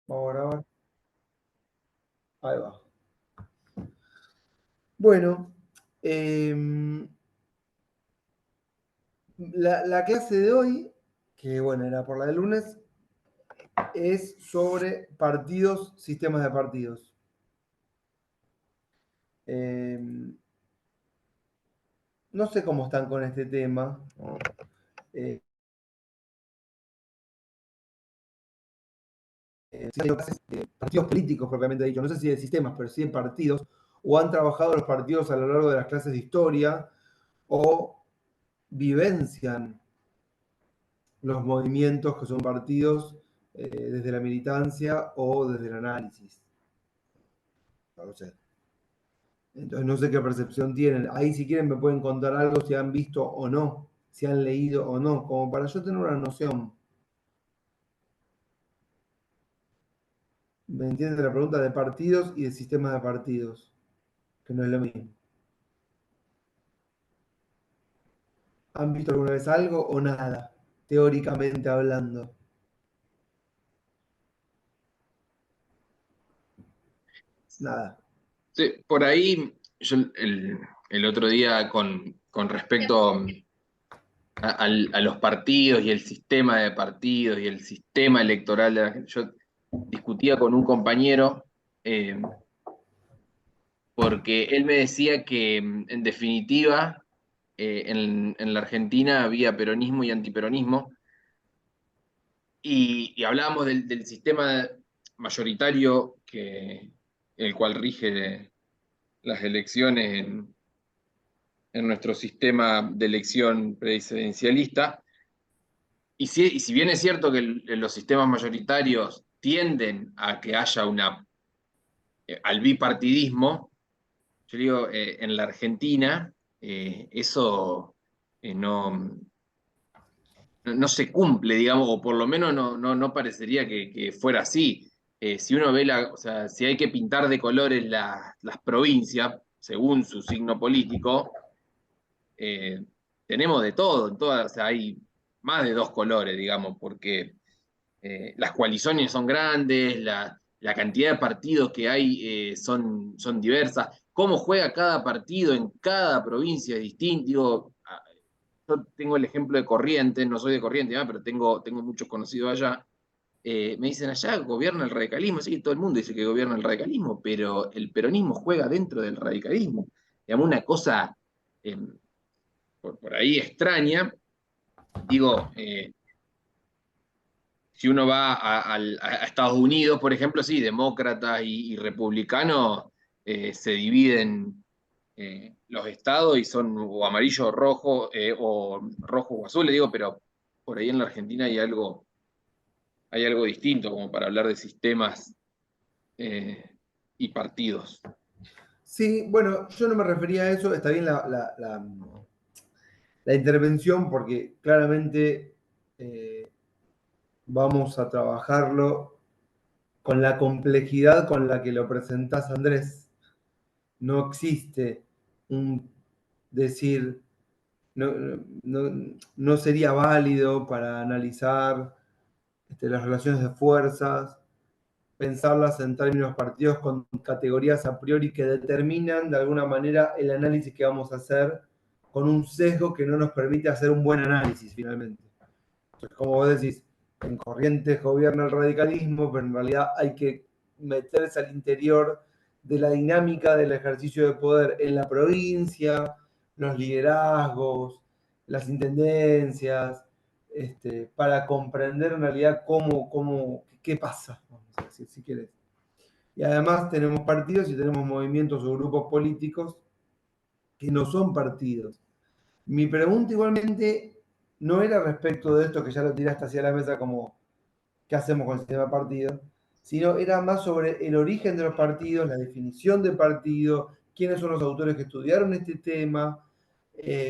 Vamos a grabar. Ahí va. Bueno, la clase de hoy, que bueno, era por la de lunes, es sobre partidos, sistemas de partidos. No sé cómo están con este tema. Eh, partidos políticos propiamente dicho, no sé si de sistemas, pero sí de partidos, o han trabajado los partidos a lo largo de las clases de historia, o vivencian los movimientos que son partidos desde la militancia o desde el análisis. No sé. Entonces no sé qué percepción tienen. Ahí si quieren me pueden contar algo si han visto o no, si han leído o no, como para yo tener una noción. ¿Me entiendes la pregunta de partidos y de sistemas de partidos? Que no es lo mismo. ¿Han visto alguna vez algo o nada? Teóricamente hablando. Nada. Sí, por ahí, yo el otro día con respecto a los partidos y el sistema de partidos y el sistema electoral de la gente, yo discutía con un compañero porque él me decía que en definitiva en la Argentina había peronismo y antiperonismo y hablábamos del sistema mayoritario el cual rige las elecciones en nuestro sistema de elección presidencialista. Y si bien es cierto que los sistemas mayoritarios tienden a que haya al bipartidismo, yo digo, en la Argentina eso no se cumple, digamos, o por lo menos no parecería que fuera así. Si uno ve o sea, si hay que pintar de colores las provincias, según su signo político, eh, tenemos de todo, en todas, o sea, hay más de dos colores, digamos, porque las coaliciones son grandes, la cantidad de partidos que hay son diversas, cómo juega cada partido en cada provincia es distinto. Digo, yo tengo el ejemplo de Corrientes, no soy de Corrientes, pero tengo muchos conocidos allá. Me dicen allá gobierna el radicalismo, sí, todo el mundo dice que gobierna el radicalismo, pero el peronismo juega dentro del radicalismo. Digamos, una cosa eh, por ahí extraña. Digo, si uno va a Estados Unidos, por ejemplo, sí, demócratas y republicanos se dividen los estados y son o amarillo o rojo o azul, le digo, pero por ahí en la Argentina hay algo distinto como para hablar de sistemas eh, y partidos. Sí, bueno, yo no me refería a eso, está bien la intervención porque claramente vamos a trabajarlo con la complejidad con la que lo presentás, Andrés. No existe un decir, no, no sería válido para analizar las relaciones de fuerzas, pensarlas en términos partidos con categorías a priori que determinan de alguna manera el análisis que vamos a hacer con un sesgo que no nos permite hacer un buen análisis finalmente. Entonces, como vos decís, en Corrientes gobierna el radicalismo, pero en realidad hay que meterse al interior de la dinámica del ejercicio de poder en la provincia, los liderazgos, las intendencias, para comprender en realidad qué pasa, vamos a decir, si querés. Y además tenemos partidos y tenemos movimientos o grupos políticos que no son partidos. Mi pregunta igualmente no era respecto de esto que ya lo tiraste hacia la mesa como qué hacemos con el sistema de partido, sino era más sobre el origen de los partidos, la definición de partido, quiénes son los autores que estudiaron este tema,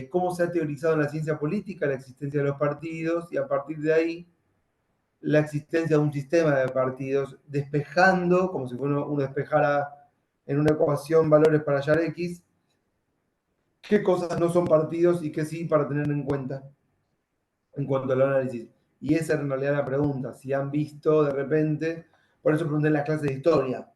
cómo se ha teorizado en la ciencia política la existencia de los partidos y a partir de ahí la existencia de un sistema de partidos, despejando, como si uno despejara en una ecuación valores para hallar X, qué cosas no son partidos y qué sí para tener en cuenta en cuanto al análisis. Y esa era en realidad la pregunta, si han visto de repente Por eso pregunté en las clases de historia.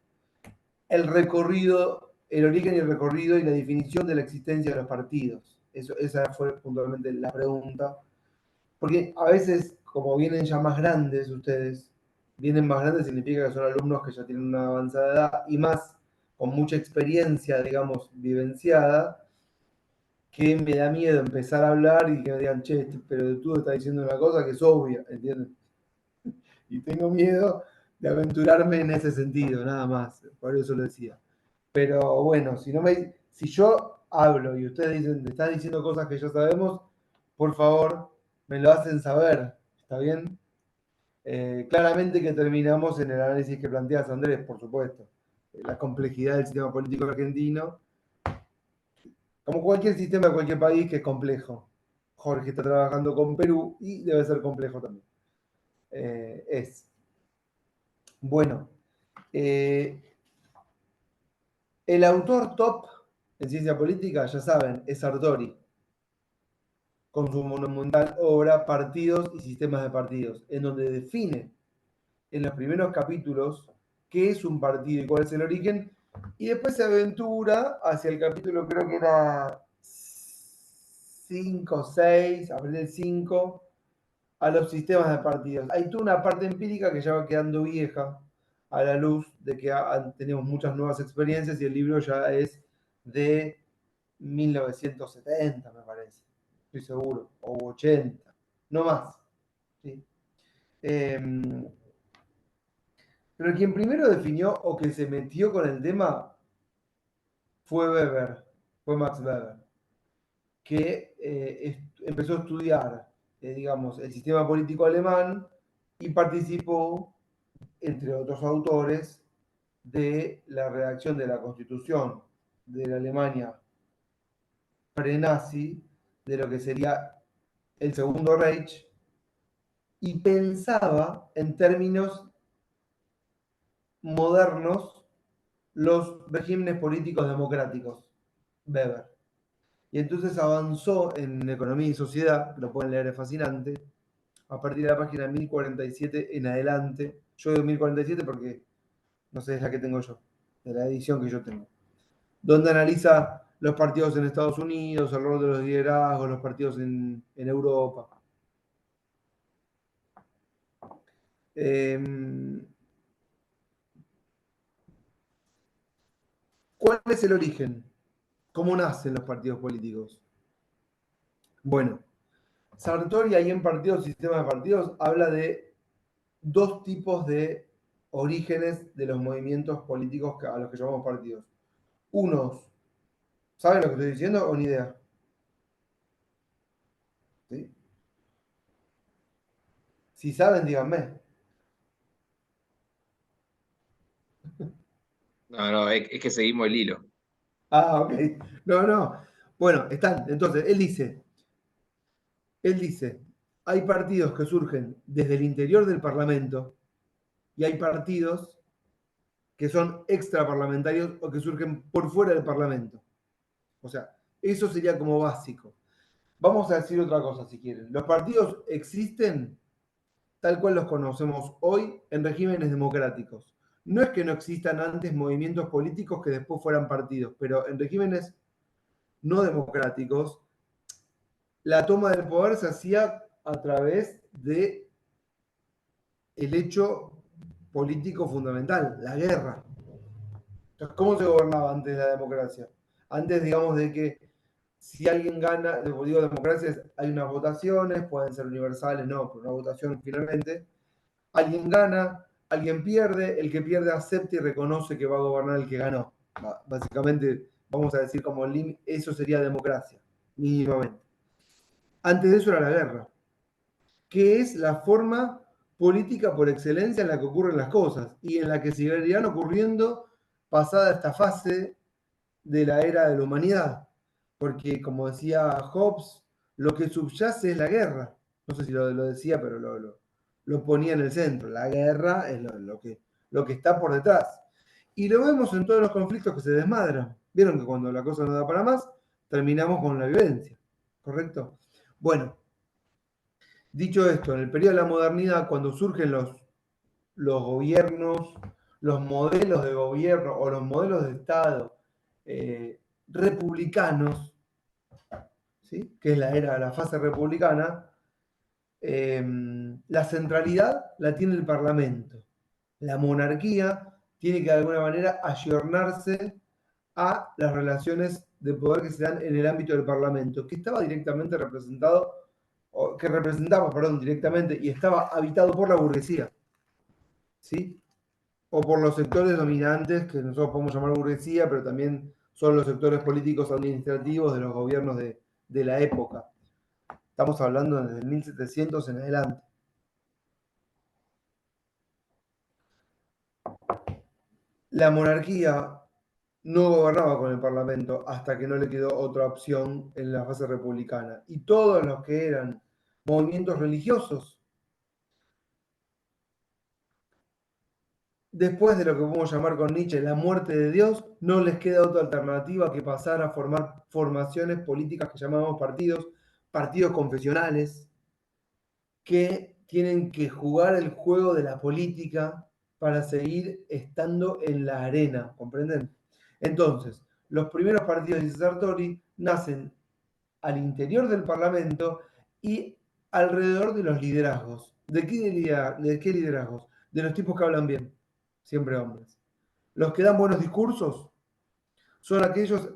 El recorrido, el origen y el recorrido y la definición de la existencia de los partidos. Esa fue puntualmente la pregunta. Porque a veces, como vienen ya más grandes ustedes, vienen más grandes significa que son alumnos que ya tienen una avanzada edad y más con mucha experiencia, digamos, vivenciada, que me da miedo empezar a hablar y que me digan, che, pero tú estás diciendo una cosa que es obvia, ¿entiendes? Y tengo miedo de aventurarme en ese sentido, nada más, por eso lo decía. Pero bueno, si yo hablo y ustedes dicen, te están diciendo cosas que ya sabemos, por favor, me lo hacen saber, ¿está bien? Claramente que terminamos en el análisis que planteas, Andrés, por supuesto. La complejidad del sistema político argentino, como cualquier sistema de cualquier país que es complejo. Jorge está trabajando con Perú y debe ser complejo también. Es. Bueno, el autor top en ciencia política, ya saben, es Sartori, con su monumental obra Partidos y Sistemas de Partidos, en donde define en los primeros capítulos qué es un partido y cuál es el origen, y después se aventura hacia el capítulo, creo que era 5 6, a partir del 5, a los sistemas de partidos. Hay toda una parte empírica que ya va quedando vieja a la luz de que tenemos muchas nuevas experiencias y el libro ya es de 1970, me parece, estoy seguro, o 80, no más. ¿Sí? Pero quien primero definió o que se metió con el tema fue Weber, fue Max Weber, que empezó a estudiar, digamos, el sistema político alemán y participó, entre otros autores, de la redacción de la Constitución de la Alemania pre-nazi, de lo que sería el Segundo Reich, y pensaba en términos modernos los regímenes políticos democráticos, Weber. Y entonces avanzó en Economía y Sociedad, lo pueden leer, es fascinante, a partir de la página 1047 en adelante. Yo digo 1047 porque, no sé, es la que tengo yo, de la edición que yo tengo, donde analiza los partidos en Estados Unidos, el rol de los liderazgos, los partidos en Europa. ¿Cuál es el origen? ¿Cómo nacen los partidos políticos? Bueno, Sartori ahí en Partidos, Sistema de Partidos, habla de dos tipos de orígenes de los movimientos políticos a los que llamamos partidos. Unos, ¿saben lo que estoy diciendo o ni idea? ¿Sí? Si saben, díganme. No, no, es que seguimos el hilo. Ah, ok. No, no. Bueno, están. Entonces, él dice, hay partidos que surgen desde el interior del Parlamento y hay partidos que son extraparlamentarios o que surgen por fuera del Parlamento. O sea, eso sería como básico. Vamos a decir otra cosa si quieren. Los partidos existen tal cual los conocemos hoy en regímenes democráticos. No es que no existan antes movimientos políticos que después fueran partidos, pero en regímenes no democráticos, la toma del poder se hacía a través de el hecho político fundamental, la guerra. Entonces, ¿cómo se gobernaba antes de la democracia? Antes, digamos, de que si alguien gana, digo democracia, hay unas votaciones, pueden ser universales, no, pero una votación finalmente, alguien gana, alguien pierde, el que pierde acepta y reconoce que va a gobernar el que ganó. Básicamente, vamos a decir como eso sería democracia, mínimamente. Antes de eso era la guerra, que es la forma política por excelencia en la que ocurren las cosas y en la que seguirían ocurriendo pasada esta fase de la era de la humanidad. Porque, como decía Hobbes, lo que subyace es la guerra. No sé si lo decía, pero lo ponía en el centro. La guerra es lo que está por detrás. Y lo vemos en todos los conflictos que se desmadran. Vieron que cuando la cosa no da para más, terminamos con la violencia. ¿Correcto? Bueno, dicho esto, en el periodo de la modernidad, cuando surgen los gobiernos, los modelos de gobierno o los modelos de Estado republicanos, ¿sí? Que es la fase republicana, la centralidad la tiene el Parlamento. La monarquía tiene que de alguna manera ayornarse a las relaciones de poder que se dan en el ámbito del Parlamento, que estaba directamente representado, o que representaba, perdón, directamente y estaba habitado por la burguesía, ¿sí? O por los sectores dominantes, que nosotros podemos llamar burguesía, pero también son los sectores políticos administrativos de los gobiernos de la época. Estamos hablando desde el 1700 en adelante. La monarquía no gobernaba con el Parlamento hasta que no le quedó otra opción en la fase republicana. Y todos los que eran movimientos religiosos, después de lo que podemos llamar con Nietzsche la muerte de Dios, no les queda otra alternativa que pasar a formar formaciones políticas que llamamos partidos, partidos confesionales, que tienen que jugar el juego de la política para seguir estando en la arena, ¿comprenden? Entonces, los primeros partidos de Sartori nacen al interior del Parlamento y alrededor de los liderazgos. ¿De qué liderazgos? De los tipos que hablan bien, siempre hombres. Los que dan buenos discursos son aquellos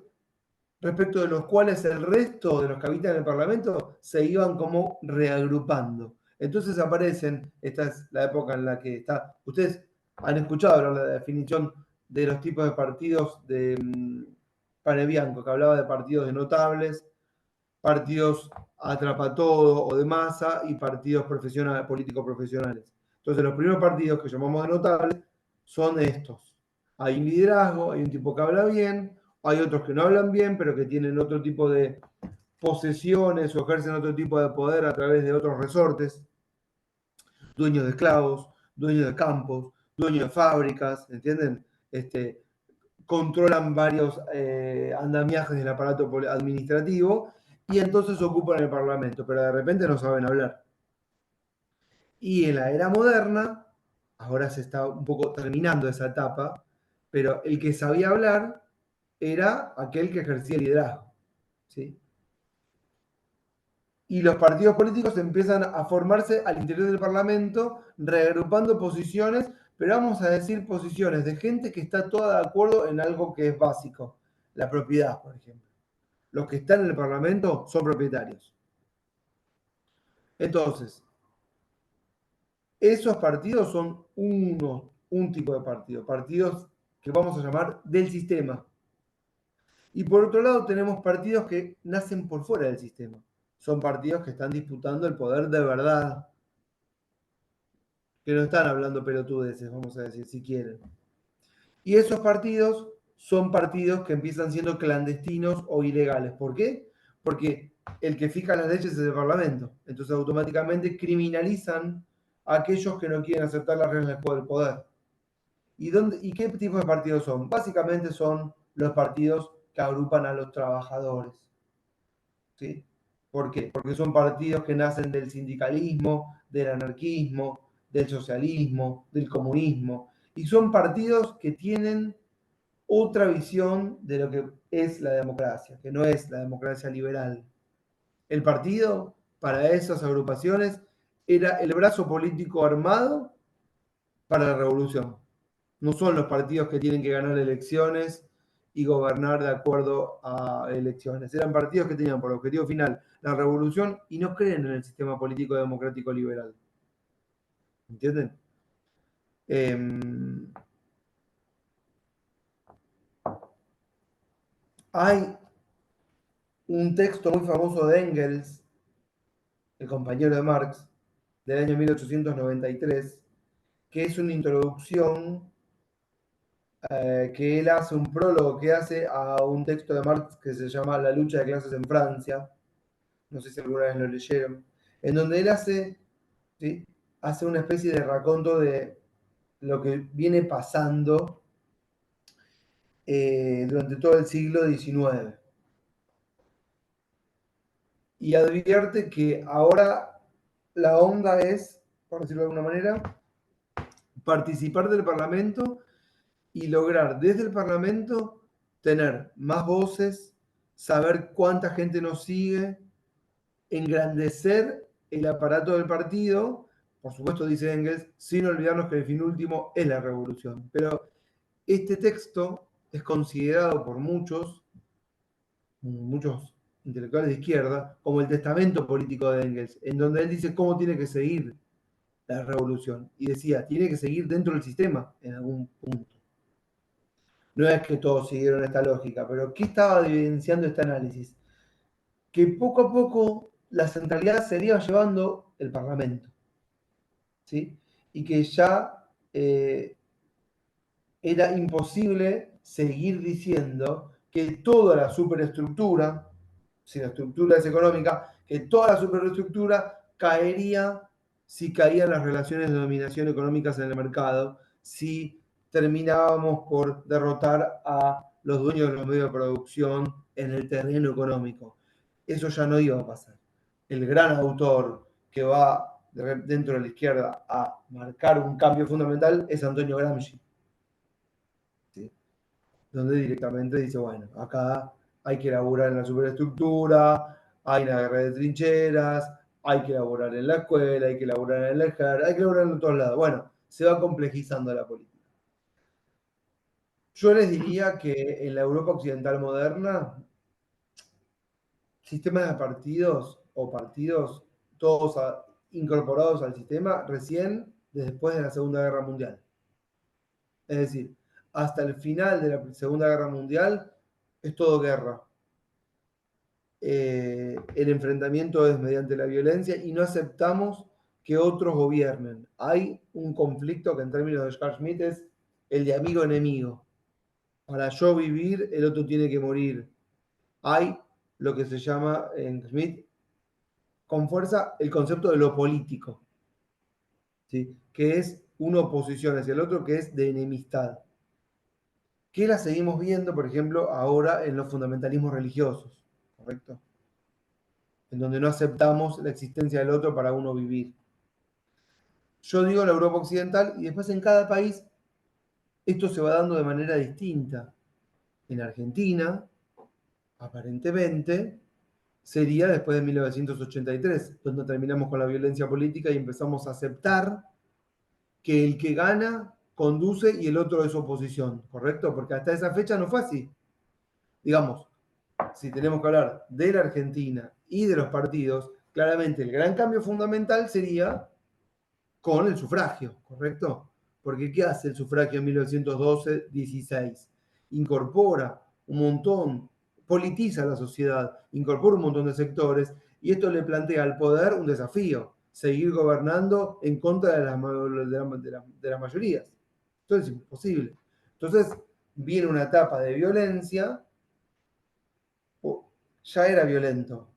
respecto de los cuales el resto de los que habitan el Parlamento se iban como reagrupando. Entonces aparecen, esta es la época en la que está, ustedes han escuchado hablar de la definición de los tipos de partidos de Panebianco, que hablaba de partidos de notables, partidos atrapatodo o de masa y partidos profesionales, políticos profesionales. Entonces los primeros partidos que llamamos de notables son estos. Hay un liderazgo, hay un tipo que habla bien, hay otros que no hablan bien, pero que tienen otro tipo de posesiones o ejercen otro tipo de poder a través de otros resortes, dueños de esclavos, dueños de campos, dueños de fábricas, ¿entienden? Controlan varios andamiajes del aparato administrativo y entonces ocupan el Parlamento, pero de repente no saben hablar. Y en la era moderna, ahora se está un poco terminando esa etapa, pero el que sabía hablar era aquel que ejercía liderazgo, ¿sí? Y los partidos políticos empiezan a formarse al interior del Parlamento, reagrupando posiciones, pero vamos a decir posiciones de gente que está toda de acuerdo en algo que es básico, la propiedad, por ejemplo. Los que están en el Parlamento son propietarios. Entonces, esos partidos son un tipo de partido, partidos que vamos a llamar del sistema. Y por otro lado tenemos partidos que nacen por fuera del sistema. Son partidos que están disputando el poder de verdad, que no están hablando pelotudeces, vamos a decir, si quieren. Y esos partidos son partidos que empiezan siendo clandestinos o ilegales. ¿Por qué? Porque el que fija las leyes es el Parlamento. Entonces automáticamente criminalizan a aquellos que no quieren aceptar las reglas del poder. ¿Y qué tipo de partidos son? Básicamente son los partidos que agrupan a los trabajadores. ¿Sí? ¿Por qué? Porque son partidos que nacen del sindicalismo, del anarquismo, del socialismo, del comunismo. Y son partidos que tienen otra visión de lo que es la democracia, que no es la democracia liberal. El partido, para esas agrupaciones, era el brazo político armado para la revolución. No son los partidos que tienen que ganar elecciones y gobernar de acuerdo a elecciones. Eran partidos que tenían por objetivo final la revolución y no creen en el sistema político democrático liberal. ¿Entienden? Hay un texto muy famoso de Engels, el compañero de Marx, del año 1893, que es una introducción que él hace, un prólogo que hace a un texto de Marx que se llama La lucha de clases en Francia, no sé si alguna vez lo leyeron, en donde él hace, ¿sí? Hace una especie de raconto de lo que viene pasando durante todo el siglo XIX. Y advierte que ahora la onda es, por decirlo de alguna manera, participar del Parlamento y lograr desde el Parlamento tener más voces, saber cuánta gente nos sigue, engrandecer el aparato del partido, por supuesto, dice Engels, sin olvidarnos que el fin último es la revolución. Pero este texto es considerado por muchos intelectuales de izquierda como el testamento político de Engels, en donde él dice cómo tiene que seguir la revolución. Y decía, tiene que seguir dentro del sistema en algún punto. No es que todos siguieron esta lógica, pero ¿qué estaba evidenciando este análisis? Que poco a poco la centralidad se iba llevando el Parlamento, ¿sí? Y que ya era imposible seguir diciendo que toda la superestructura, si la estructura es económica, que toda la superestructura caería si caían las relaciones de dominación económicas en el mercado, si terminábamos por derrotar a los dueños de los medios de producción en el terreno económico. Eso ya no iba a pasar. El gran autor que va dentro de la izquierda a marcar un cambio fundamental es Antonio Gramsci, ¿sí? Donde directamente dice, bueno, acá hay que elaborar en la superestructura, hay una guerra de trincheras, hay que elaborar en la escuela, hay que elaborar en el ejército, hay que elaborar en todos lados. Bueno, se va complejizando la política. Yo les diría que en la Europa occidental moderna, sistemas de partidos o partidos todos incorporados al sistema recién después de la Segunda Guerra Mundial. Es decir, hasta el final de la Segunda Guerra Mundial es todo guerra. El enfrentamiento es mediante la violencia y no aceptamos que otros gobiernen. Hay un conflicto que en términos de Carl Schmitt es el de amigo-enemigo. Para yo vivir, el otro tiene que morir. Hay lo que se llama en Schmitt con fuerza el concepto de lo político, ¿sí? Que es una oposición hacia el otro que es de enemistad. Que la seguimos viendo, por ejemplo, ahora en los fundamentalismos religiosos, ¿correcto? En donde no aceptamos la existencia del otro para uno vivir. Yo digo la Europa occidental y después en cada país esto se va dando de manera distinta. En Argentina, aparentemente, sería después de 1983, donde terminamos con la violencia política y empezamos a aceptar que el que gana conduce y el otro es oposición, ¿correcto? Porque hasta esa fecha no fue así. Digamos, si tenemos que hablar de la Argentina y de los partidos, claramente el gran cambio fundamental sería con el sufragio, ¿correcto? Porque ¿qué hace el sufragio en 1912-16? Incorpora un montón, politiza la sociedad, incorpora un montón de sectores y esto le plantea al poder un desafío, seguir gobernando en contra de las mayorías. Esto es imposible. Entonces viene una etapa de violencia, ya era violento,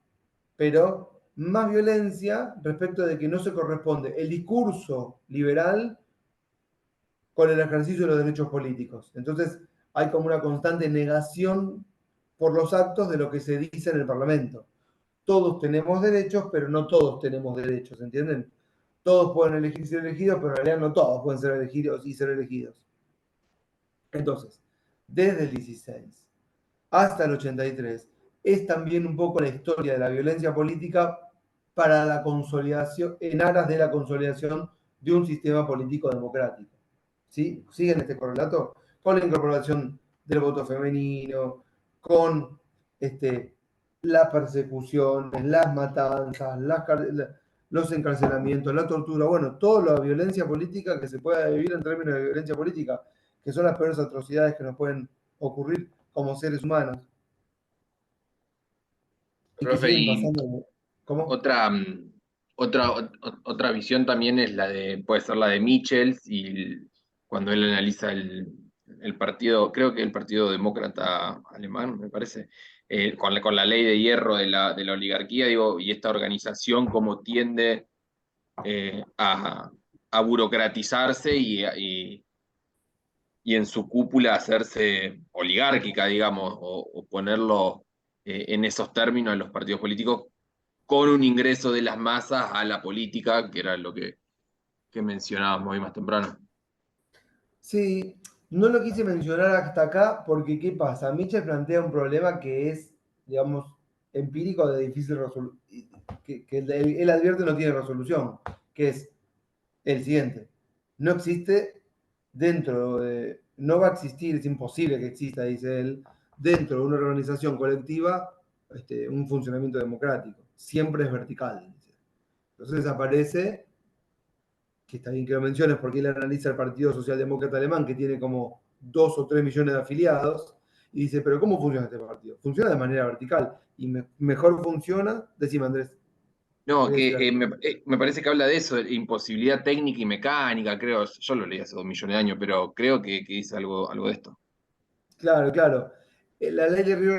pero más violencia respecto de que no se corresponde el discurso liberal con el ejercicio de los derechos políticos. Entonces hay como una constante negación por los actos de lo que se dice en el Parlamento. Todos tenemos derechos, pero no todos tenemos derechos, ¿entienden? Todos pueden elegir ser elegidos, pero en realidad no todos pueden ser elegidos y ser elegidos. Entonces, desde el 16 hasta el 83, es también un poco la historia de la violencia política para la consolidación, en aras de la consolidación de un sistema político democrático. ¿Sí? ¿Siguen este correlato? Con la incorporación del voto femenino, con las persecuciones, las matanzas, los encarcelamientos, la tortura, bueno, toda la violencia política que se pueda vivir en términos de violencia política, que son las peores atrocidades que nos pueden ocurrir como seres humanos y que Profe, siguen y pasando. ¿Cómo? otra, otra visión también es la de, puede ser la de Michels, y cuando él analiza el partido, creo que el Partido Demócrata Alemán, me parece, con la ley de hierro de la oligarquía, digo, y esta organización como tiende a, a burocratizarse y en su cúpula hacerse oligárquica, digamos, o ponerlo en esos términos en los partidos políticos, con un ingreso de las masas a la política, que era lo que mencionábamos hoy más temprano. Sí, no lo quise mencionar hasta acá porque ¿qué pasa? Mitchell plantea un problema que es, digamos, empírico de difícil resolución, que él advierte no tiene resolución, que es el siguiente. No existe no va a existir, es imposible que exista, dice él, dentro de una organización colectiva, un funcionamiento democrático. Siempre es vertical, dice. Entonces aparece, que está bien que lo menciones, porque él analiza el Partido Socialdemócrata Alemán, que tiene como 2 o 3 millones de afiliados, y dice, pero ¿cómo funciona este partido? Funciona de manera vertical, y mejor funciona, decime Andrés, No, quería decir que algo. me parece que habla de eso, de imposibilidad técnica y mecánica, creo. Yo lo leí hace 2 millones de años, pero creo que dice algo de esto. Claro, claro. La ley de Río,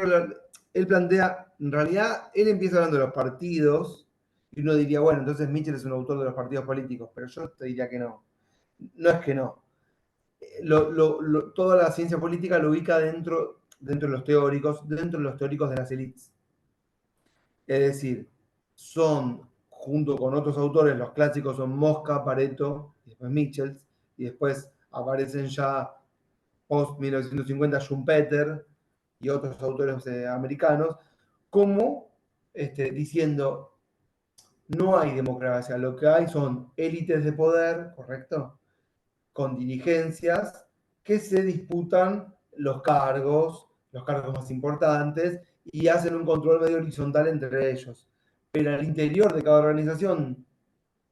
él plantea, en realidad, él empieza hablando de los partidos, y uno diría, bueno, entonces Mitchell es un autor de los partidos políticos, pero yo te diría que no. No es que no. Toda la ciencia política lo ubica dentro de los teóricos de las élites. Es decir, son, junto con otros autores, los clásicos son Mosca, Pareto, y después Mitchell, y después aparecen ya post 1950 Schumpeter y otros autores americanos, como diciendo, no hay democracia, lo que hay son élites de poder, ¿correcto? Con dirigencias que se disputan los cargos más importantes, y hacen un control medio horizontal entre ellos. Pero al interior de cada organización,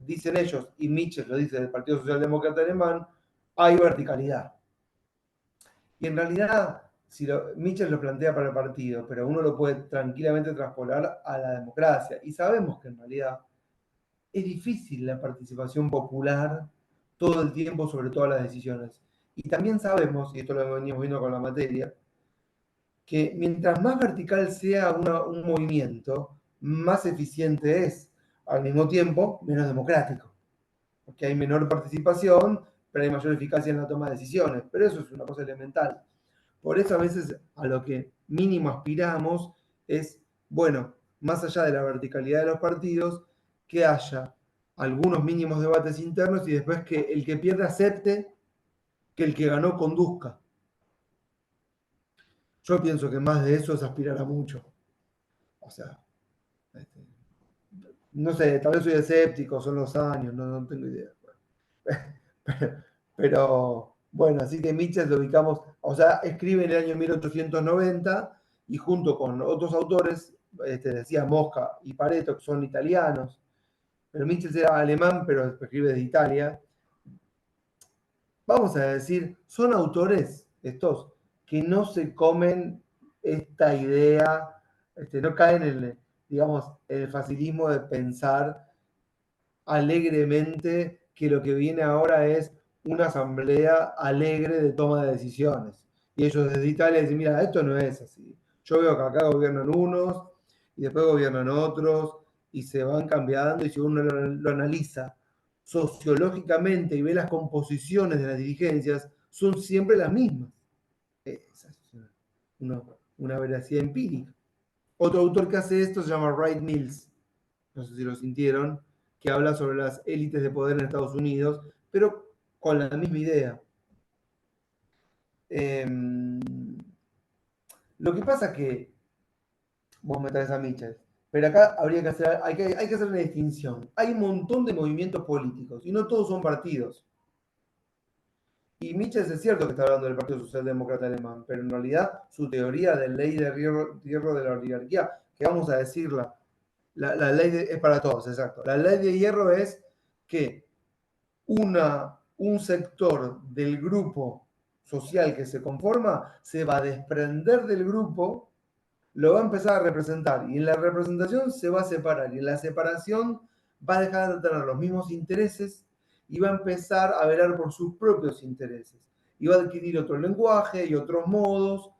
dicen ellos, y Mitchell lo dice del Partido Socialdemócrata Alemán, hay verticalidad. Y en realidad, Mitchell lo plantea para el partido, pero uno lo puede tranquilamente traspolar a la democracia. Y sabemos que en realidad es difícil la participación popular todo el tiempo sobre todas las decisiones. Y también sabemos, y esto lo venimos viendo con la materia, que mientras más vertical sea un movimiento, más eficiente es. Al mismo tiempo, menos democrático. Porque hay menor participación, pero hay mayor eficacia en la toma de decisiones. Pero eso es una cosa elemental. Por eso a veces a lo que mínimo aspiramos es, bueno, más allá de la verticalidad de los partidos, que haya algunos mínimos debates internos y después que el que pierde acepte que el que ganó conduzca. Yo pienso que más de eso es aspirar a mucho. O sea, este, no sé, tal vez soy escéptico, son los años, no tengo idea. Pero bueno, así que Mitchell lo ubicamos, o sea, escribe en el año 1890 y junto con otros autores, decía Mosca y Pareto, que son italianos, pero Mitchell era alemán, pero escribe desde Italia. Vamos a decir, son autores estos que no se comen esta idea, no caen digamos, en el facilismo de pensar alegremente que lo que viene ahora es una asamblea alegre de toma de decisiones. Y ellos desde Italia dicen, mira, esto no es así. Yo veo que acá gobiernan unos y después gobiernan otros y se van cambiando, y si uno lo analiza sociológicamente y ve las composiciones de las dirigencias, son siempre las mismas. Esa es una veracidad empírica. Otro autor que hace esto se llama Wright Mills, no sé si lo sintieron, que habla sobre las élites de poder en Estados Unidos, pero con la misma idea. Eh, lo que pasa es que vos me traes a Mitchell, pero acá hay que hacer una distinción. Hay un montón de movimientos políticos y no todos son partidos. Y Mitchell es cierto que está hablando del Partido Socialdemócrata Alemán, pero en realidad su teoría de ley de hierro de la oligarquía, que vamos a decirla, la ley es para todos, exacto. La ley de hierro es que un sector del grupo social que se conforma se va a desprender del grupo, lo va a empezar a representar, y en la representación se va a separar, y en la separación va a dejar de tener los mismos intereses y va a empezar a velar por sus propios intereses. Y va a adquirir otro lenguaje y otros modos,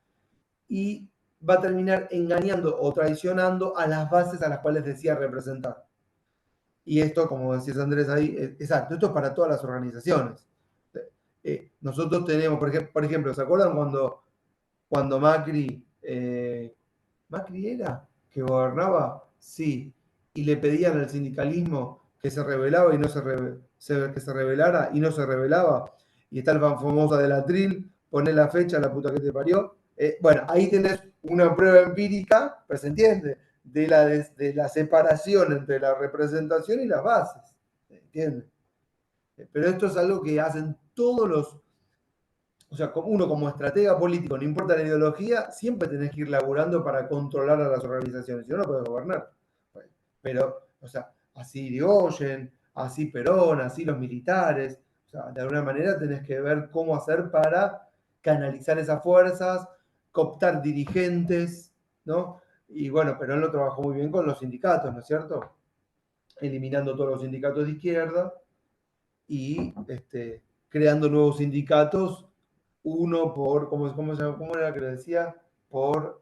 y va a terminar engañando o traicionando a las bases a las cuales decía representar. Y esto, como decías Andrés ahí, exacto, esto es para todas las organizaciones. Nosotros tenemos, por ejemplo, ¿se acuerdan cuando Macri era que gobernaba? Sí, y le pedían al sindicalismo que se rebelaba y no que se rebelara y no se rebelaba. y está la famosa del atril, poné la fecha, la puta que te parió. Bueno, ahí tenés una prueba empírica, pero se entiende, de la separación entre la representación y las bases. ¿Se entiende? Pero esto es algo que hacen todos los. O sea, uno como estratega político, no importa la ideología, siempre tenés que ir laburando para controlar a las organizaciones, si no, no puedes gobernar. Pero, o sea, así Irigoyen, así Perón, así los militares, o sea, de alguna manera tenés que ver cómo hacer para canalizar esas fuerzas, cooptar dirigentes, ¿no? Y bueno, Perón lo trabajó muy bien con los sindicatos, ¿no es cierto? Eliminando todos los sindicatos de izquierda y creando nuevos sindicatos, uno por, ¿cómo era que lo decía? Por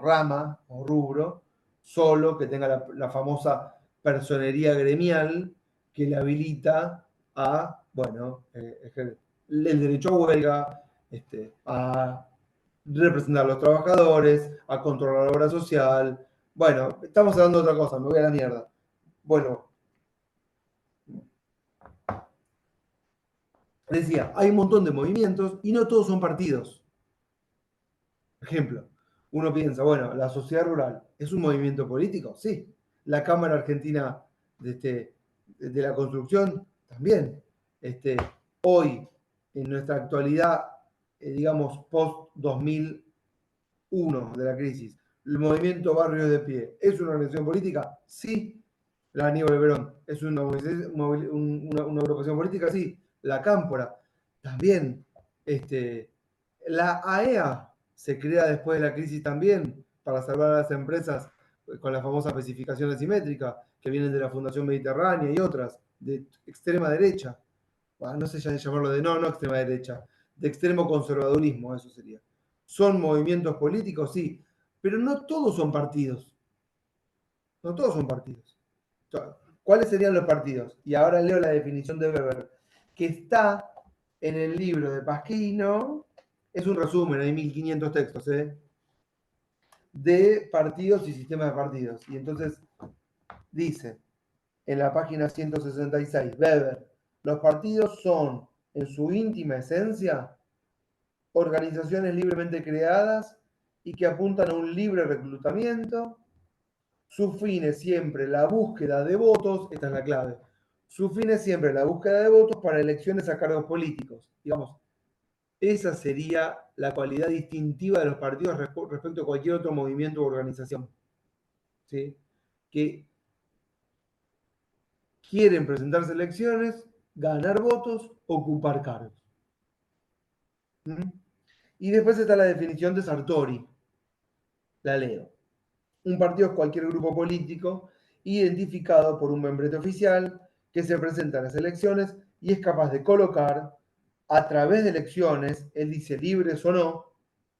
rama o rubro, solo que tenga la famosa personería gremial que le habilita a, bueno, el derecho a huelga, a representar a los trabajadores, a controlar la obra social. Bueno, estamos hablando de otra cosa, me voy a la mierda. Bueno, decía, hay un montón de movimientos y no todos son partidos. Ejemplo, uno piensa, bueno, la sociedad rural es un movimiento político, sí. La Cámara Argentina de la Construcción también. Hoy, en nuestra actualidad, digamos, post 2001 de la crisis, el movimiento Barrios de Pie, ¿es una organización política? Sí. La Aníbal Verón, ¿es una agrupación política? Sí. La Cámpora, también. La AEA se crea después de la crisis también para salvar a las empresas con la famosa especificación asimétrica que vienen de la Fundación Mediterránea y otras, de extrema derecha. Bueno, no sé ya de llamarlo de no extrema derecha, de extremo conservadurismo, eso sería. ¿Son movimientos políticos? Sí, pero no todos son partidos. No todos son partidos. ¿Cuáles serían los partidos? Y ahora leo la definición de Weber, que está en el libro de Pasquino. Es un resumen, hay 1500 textos, de partidos y sistemas de partidos. Y entonces dice en la página 166, Weber, los partidos son, en su íntima esencia, organizaciones libremente creadas y que apuntan a un libre reclutamiento. Su fin es siempre la búsqueda de votos, esta es la clave. Su fin es siempre la búsqueda de votos para elecciones a cargos políticos. Digamos, esa sería la cualidad distintiva de los partidos respecto a cualquier otro movimiento u organización. ¿Sí? Que quieren presentarse elecciones, ganar votos, ocupar cargos. ¿Mm? Y después está la definición de Sartori. La leo. Un partido es cualquier grupo político identificado por un membrete oficial que se presenta en las elecciones y es capaz de colocar a través de elecciones, él dice libres o no,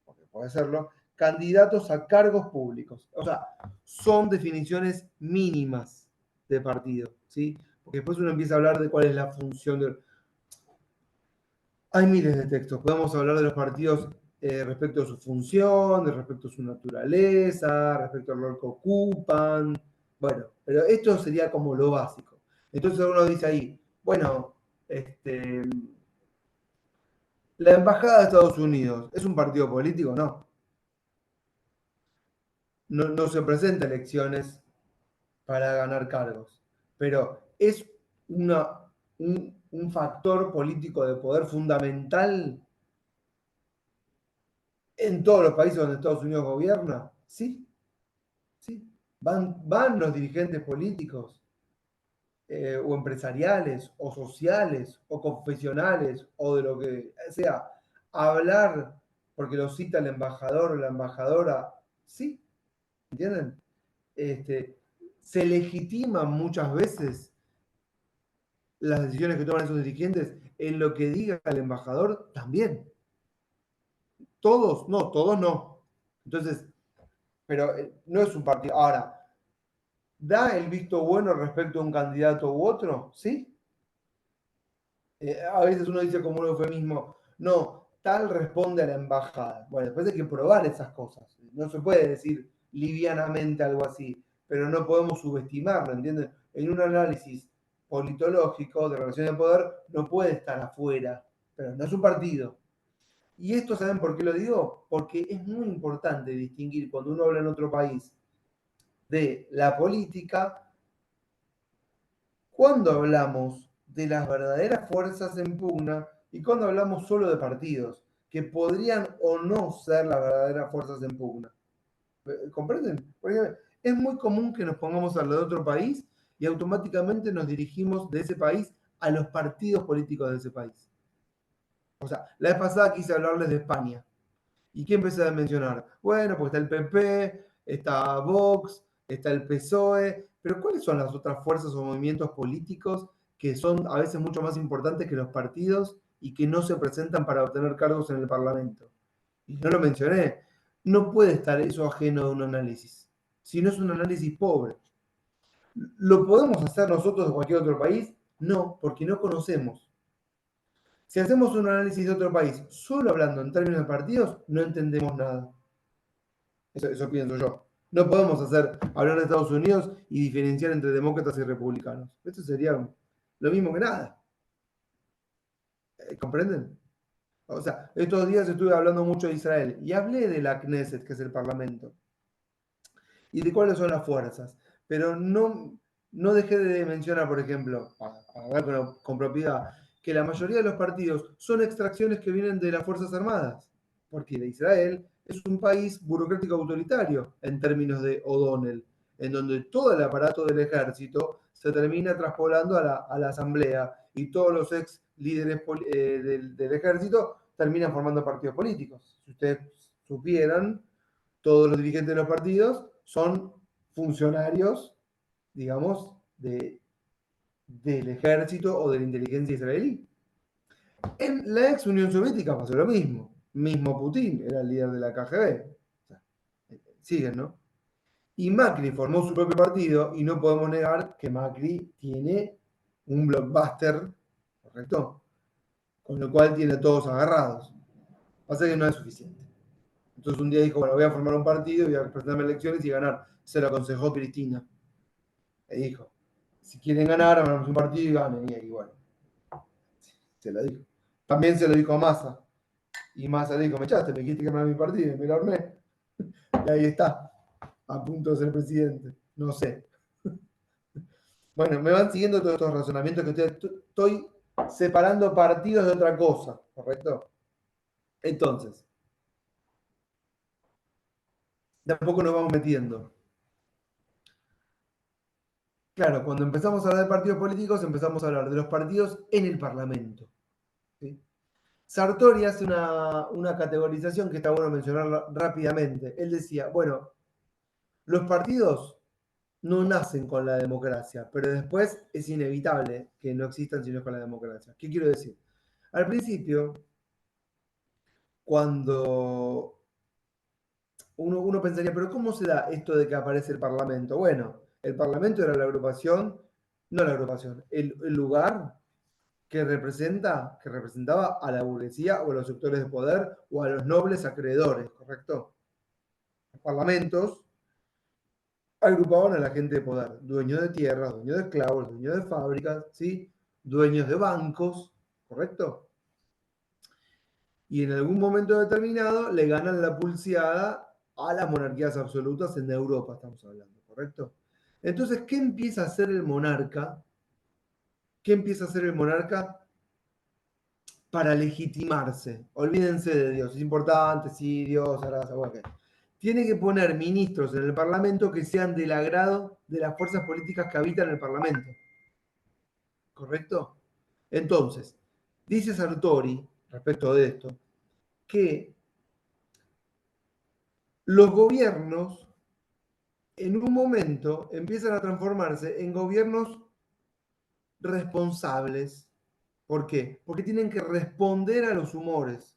porque puede serlo, candidatos a cargos públicos. O sea, son definiciones mínimas de partido, ¿sí? Porque después uno empieza a hablar de cuál es la función del. Hay miles de textos. Podemos hablar de los partidos respecto a su función, respecto a su naturaleza, respecto al rol que ocupan. Bueno, pero esto sería como lo básico. Entonces uno dice ahí, bueno, la Embajada de Estados Unidos, ¿es un partido político? No. No se presenta elecciones para ganar cargos, pero es un factor político de poder fundamental en todos los países donde Estados Unidos gobierna. Sí, sí. Van los dirigentes políticos o empresariales o sociales o confesionales o de lo que sea a hablar porque lo cita el embajador o la embajadora. Sí, ¿entienden? Se legitiman muchas veces las decisiones que toman esos dirigentes en lo que diga el embajador también. Todos no. Entonces, pero no es un partido. Ahora, ¿da el visto bueno respecto a un candidato u otro? Sí. A veces uno dice como un eufemismo, no, tal responde a la embajada. Bueno, después hay que probar esas cosas. No se puede decir livianamente algo así, pero no podemos subestimarlo, ¿entienden? En un análisis politológico de relación de poder no puede estar afuera pero no es un partido. Y esto, ¿saben por qué lo digo? Porque es muy importante distinguir cuando uno habla en otro país de la política, cuando hablamos de las verdaderas fuerzas en pugna y cuando hablamos solo de partidos, que podrían o no ser las verdaderas fuerzas en pugna. ¿Comprenden? Porque es muy común que nos pongamos a hablar de otro país y automáticamente nos dirigimos de ese país a los partidos políticos de ese país. O sea, la vez pasada quise hablarles de España. ¿Y qué empecé a mencionar? Bueno, pues está el PP, está Vox, está el PSOE, pero ¿cuáles son las otras fuerzas o movimientos políticos que son a veces mucho más importantes que los partidos y que no se presentan para obtener cargos en el Parlamento? Y no lo mencioné. No puede estar eso ajeno a un análisis, si no es un análisis pobre. ¿Lo podemos hacer nosotros de cualquier otro país? No, porque no conocemos. Si hacemos un análisis de otro país solo hablando en términos de partidos, no entendemos nada. Eso pienso yo. No podemos hablar de Estados Unidos y diferenciar entre demócratas y republicanos. Esto sería lo mismo que nada. ¿Comprenden? O sea, estos días estuve hablando mucho de Israel y hablé de la Knesset, que es el Parlamento, y de cuáles son las fuerzas. Pero no dejé de mencionar, por ejemplo, para hablar con propiedad, que la mayoría de los partidos son extracciones que vienen de las Fuerzas Armadas, porque de Israel es un país burocrático autoritario en términos de O'Donnell, en donde todo el aparato del ejército se termina traspolando a la asamblea y todos los ex líderes del ejército terminan formando partidos políticos. Si ustedes supieran, todos los dirigentes de los partidos son funcionarios, digamos, del ejército o de la inteligencia israelí. En la ex Unión Soviética pasó lo mismo. Mismo Putin era el líder de la KGB. O sea, siguen, ¿no? Y Macri formó su propio partido y no podemos negar que Macri tiene un blockbuster, ¿correcto? Con lo cual tiene a todos agarrados. Pasa que no es suficiente. Entonces un día dijo, bueno, voy a formar un partido, voy a presentarme elecciones y ganar. Se lo aconsejó Cristina. Le dijo, si quieren ganar, hagamos un partido y ganen. Y ahí, bueno, se lo dijo. También se lo dijo a Massa. Y Massa le dijo, me echaste, me dijiste que me mi partido, y me lo armé. Y ahí está, a punto de ser presidente. No sé. Bueno, me van siguiendo todos estos razonamientos que estoy separando partidos de otra cosa, ¿correcto? Entonces, de a poco nos vamos metiendo. Claro, cuando empezamos a hablar de partidos políticos, empezamos a hablar de los partidos en el Parlamento. ¿Sí? Sartori hace una categorización que está bueno mencionarla rápidamente. Él decía, bueno, los partidos no nacen con la democracia, pero después es inevitable que no existan sino con la democracia. ¿Qué quiero decir? Al principio, cuando uno pensaría, pero ¿cómo se da esto de que aparece el Parlamento? Bueno, el Parlamento era la agrupación, no la agrupación, el lugar que representaba a la burguesía o a los sectores de poder o a los nobles acreedores, ¿correcto? Los parlamentos agrupaban a la gente de poder, dueños de tierras, dueños de esclavos, dueños de fábricas, ¿sí? Dueños de bancos, ¿correcto? Y en algún momento determinado le ganan la pulseada a las monarquías absolutas en Europa, estamos hablando, ¿correcto? Entonces, ¿qué empieza a hacer el monarca? ¿Qué empieza a hacer el monarca para legitimarse? Olvídense de Dios, es importante, sí, Dios, raza, bueno, okay. Tiene que poner ministros en el Parlamento que sean del agrado de las fuerzas políticas que habitan el Parlamento. ¿Correcto? Entonces, dice Sartori, respecto de esto, que los gobiernos en un momento empiezan a transformarse en gobiernos responsables. ¿Por qué? Porque tienen que responder a los humores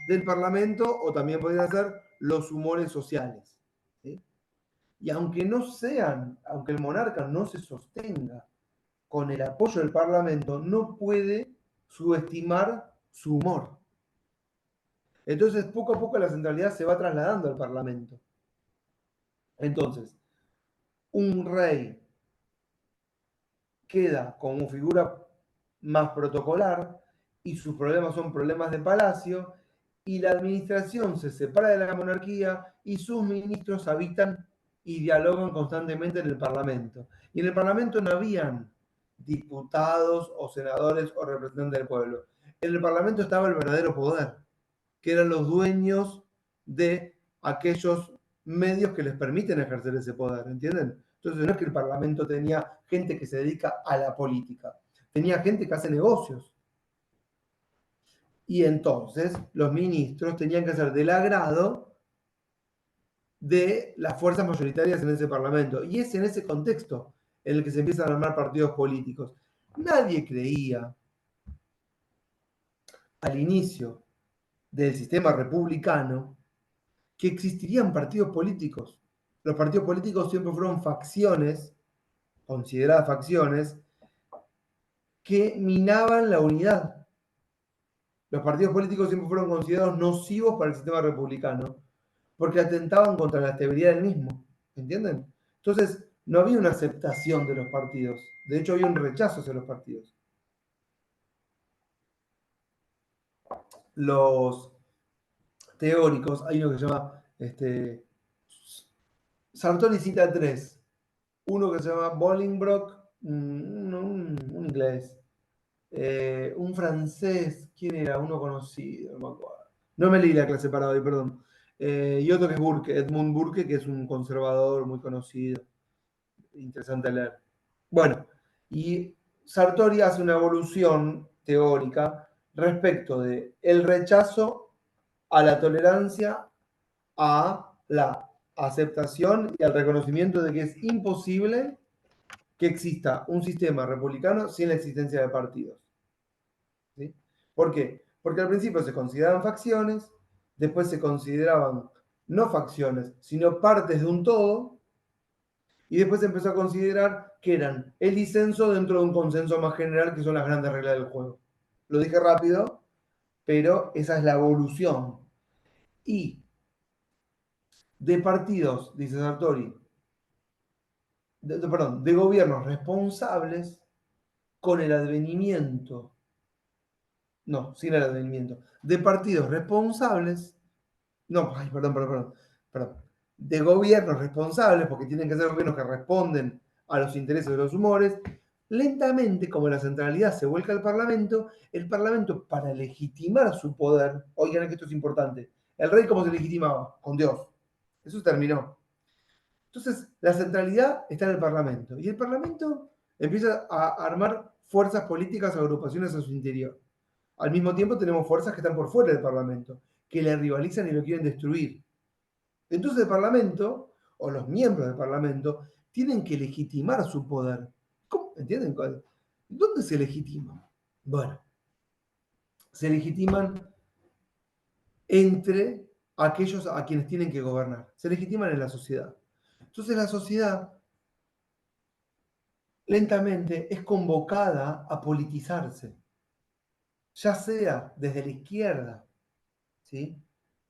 del Parlamento o también podrían ser los humores sociales. ¿Sí? Y aunque no sean, aunque el monarca no se sostenga con el apoyo del Parlamento, no puede subestimar su humor. Entonces, poco a poco la centralidad se va trasladando al Parlamento. Entonces, un rey queda como figura más protocolar y sus problemas son problemas de palacio, y la administración se separa de la monarquía y sus ministros habitan y dialogan constantemente en el Parlamento. Y en el Parlamento no habían diputados o senadores o representantes del pueblo. En el Parlamento estaba el verdadero poder, que eran los dueños de aquellos medios que les permiten ejercer ese poder, ¿entienden? Entonces no es que el Parlamento tenía gente que se dedica a la política, tenía gente que hace negocios. Y entonces los ministros tenían que ser del agrado de las fuerzas mayoritarias en ese Parlamento. Y es en ese contexto en el que se empiezan a armar partidos políticos. Nadie creía al inicio del sistema republicano que existirían partidos políticos. Los partidos políticos siempre fueron facciones, consideradas facciones, que minaban la unidad. Los partidos políticos siempre fueron considerados nocivos para el sistema republicano, porque atentaban contra la estabilidad del mismo. ¿Entienden? Entonces, no había una aceptación de los partidos. De hecho, había un rechazo hacia los partidos. Los teóricos, hay uno que se llama Sartori cita tres. Uno que se llama Bolingbroke, un inglés. Un francés, ¿quién era? Uno conocido, no me acuerdo. No me leí la clase para hoy, perdón. Y otro que es Burke, Edmund Burke, que es un conservador muy conocido. Interesante leer. Bueno, y Sartori hace una evolución teórica respecto de el rechazo a la tolerancia, a la aceptación y al reconocimiento de que es imposible que exista un sistema republicano sin la existencia de partidos. ¿Sí? ¿Por qué? Porque al principio se consideraban facciones, después se consideraban no facciones, sino partes de un todo, y después se empezó a considerar que eran el disenso dentro de un consenso más general, que son las grandes reglas del juego. Lo dije rápido, pero esa es la evolución. Y de partidos, dice Sartori, perdón, de gobiernos responsables con el advenimiento, no, sin el advenimiento, de partidos responsables, no, ay, perdón, de gobiernos responsables, porque tienen que ser gobiernos que responden a los intereses de los humores, lentamente, como la centralidad se vuelca al Parlamento, el Parlamento, para legitimar su poder, oigan que esto es importante, el rey cómo se legitimaba, con Dios, eso terminó. Entonces, la centralidad está en el Parlamento, y el Parlamento empieza a armar fuerzas políticas, agrupaciones a su interior. Al mismo tiempo tenemos fuerzas que están por fuera del Parlamento, que le rivalizan y lo quieren destruir. Entonces el Parlamento, o los miembros del Parlamento, tienen que legitimar su poder. ¿Cómo? ¿Entienden? ¿Dónde se legitiman? Bueno, se legitiman entre aquellos a quienes tienen que gobernar. Se legitiman en la sociedad. Entonces la sociedad lentamente es convocada a politizarse, ya sea desde la izquierda, ¿sí?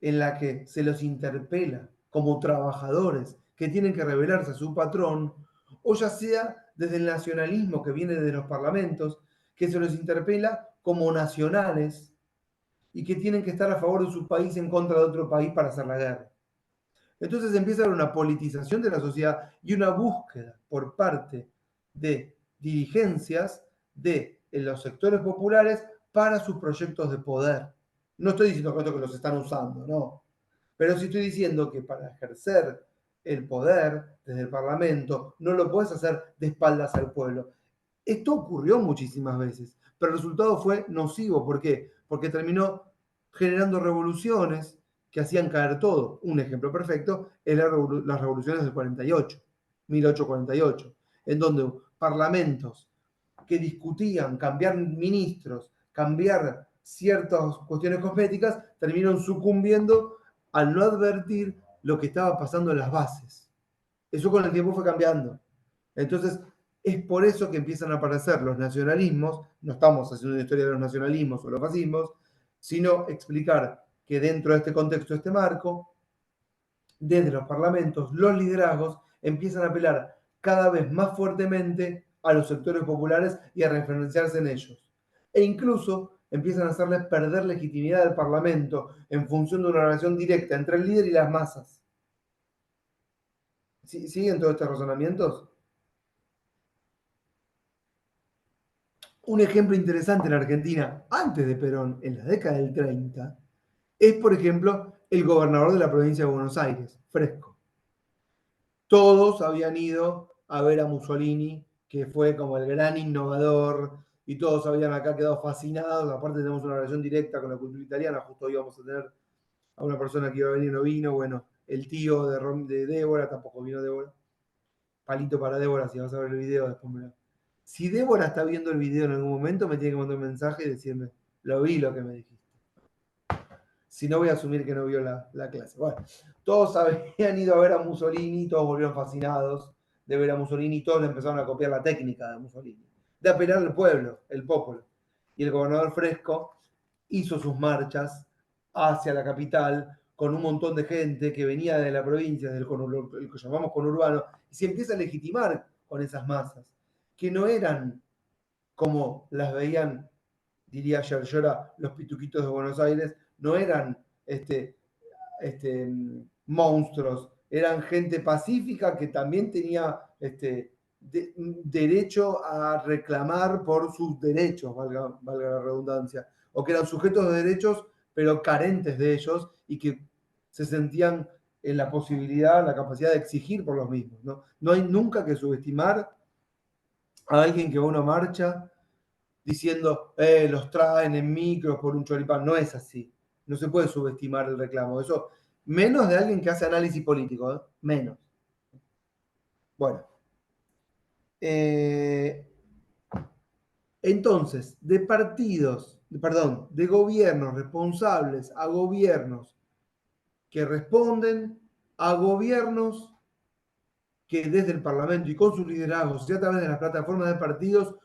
En la que se los interpela como trabajadores que tienen que rebelarse a su patrón, o ya sea desde el nacionalismo que viene de los parlamentos, que se los interpela como nacionales y que tienen que estar a favor de su país en contra de otro país para hacer la guerra. Entonces empieza a haber una politización de la sociedad y una búsqueda por parte de dirigencias de los sectores populares para sus proyectos de poder. No estoy diciendo que los están usando, no. Pero sí estoy diciendo que para ejercer el poder desde el Parlamento no lo puedes hacer de espaldas al pueblo. Esto ocurrió muchísimas veces, pero el resultado fue nocivo. ¿Por qué? Porque terminó generando revoluciones que hacían caer todo. Un ejemplo perfecto es las revoluciones del 48, 1848, en donde parlamentos que discutían cambiar ministros, cambiar ciertas cuestiones cosméticas, terminaron sucumbiendo al no advertir lo que estaba pasando en las bases. Eso con el tiempo fue cambiando. Entonces, es por eso que empiezan a aparecer los nacionalismos, no estamos haciendo una historia de los nacionalismos o los fascismos, sino explicar que dentro de este contexto, este marco, desde los parlamentos, los liderazgos empiezan a apelar cada vez más fuertemente a los sectores populares y a referenciarse en ellos. E incluso empiezan a hacerles perder legitimidad del Parlamento en función de una relación directa entre el líder y las masas. ¿Siguen todos estos razonamientos? Un ejemplo interesante en Argentina, antes de Perón, en la década del 30, es, por ejemplo, el gobernador de la provincia de Buenos Aires, Fresco. Todos habían ido a ver a Mussolini, que fue como el gran innovador, y todos habían acá quedado fascinados. Aparte tenemos una relación directa con la cultura italiana, justo íbamos a tener a una persona que iba a venir y no vino. Bueno, el tío de Débora, tampoco vino Débora. Palito para Débora, si vas a ver el video, después me lo... Si Débora está viendo el video en algún momento, me tiene que mandar un mensaje y decirme, lo vi lo que me dijiste. Si no, voy a asumir que no vio la clase. Bueno, todos habían ido a ver a Mussolini, todos volvieron fascinados de ver a Mussolini, todos le empezaron a copiar la técnica de Mussolini, de apelar al pueblo, el popolo. Y el gobernador Fresco hizo sus marchas hacia la capital con un montón de gente que venía de la provincia, del el que llamamos conurbano, y se empieza a legitimar con esas masas, que no eran como las veían, diría ayer Llora, los pituquitos de Buenos Aires, no eran monstruos, eran gente pacífica que también tenía derecho a reclamar por sus derechos, valga la redundancia, o que eran sujetos de derechos pero carentes de ellos y que se sentían en la posibilidad, la capacidad de exigir por los mismos. No hay nunca que subestimar a alguien que va a una marcha diciendo, los traen en micros por un choripán. No es así. No se puede subestimar el reclamo. Eso, menos de alguien que hace análisis político, ¿eh? Menos. Bueno. Entonces, de partidos, perdón, de gobiernos responsables a gobiernos que responden, a gobiernos que desde el Parlamento y con sus liderazgos y a través de las plataformas de partidos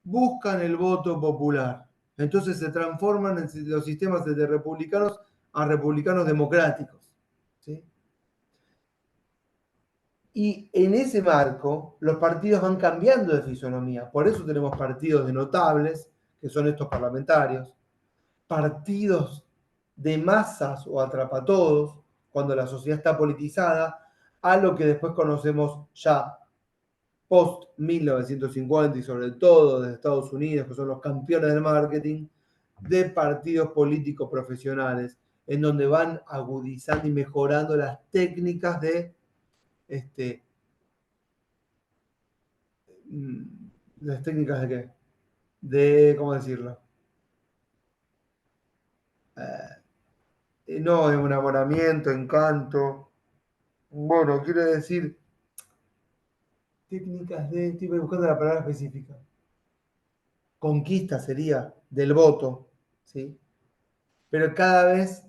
buscan el voto popular. Entonces se transforman en los sistemas de republicanos a republicanos democráticos. ¿Sí? Y en ese marco, los partidos van cambiando de fisonomía. Por eso tenemos partidos de notables, que son estos parlamentarios, partidos de masas o atrapatodos, cuando la sociedad está politizada, a lo que después conocemos ya post 1950 y sobre todo de Estados Unidos, que son los campeones del marketing, de partidos políticos profesionales, en donde van agudizando y mejorando las técnicas de las técnicas de qué? De, ¿cómo decirlo? No, enamoramiento, encanto. Bueno, quiere decir técnicas de, estoy buscando la palabra específica. Conquista sería del voto, ¿sí? Pero cada vez,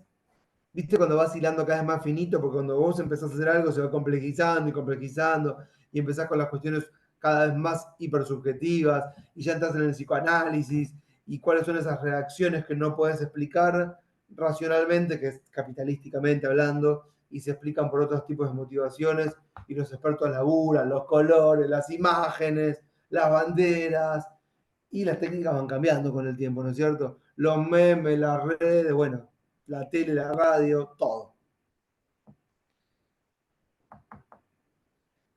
viste, cuando vas hilando cada vez más finito, porque cuando vos empezás a hacer algo se va complejizando y complejizando, y empezás con las cuestiones cada vez más hipersubjetivas, y ya entras en el psicoanálisis, y cuáles son esas reacciones que no podés explicar racionalmente, que es capitalísticamente hablando, y se explican por otros tipos de motivaciones, y los expertos laburan, los colores, las imágenes, las banderas, y las técnicas van cambiando con el tiempo, ¿no es cierto? Los memes, las redes, bueno, la tele, la radio, todo.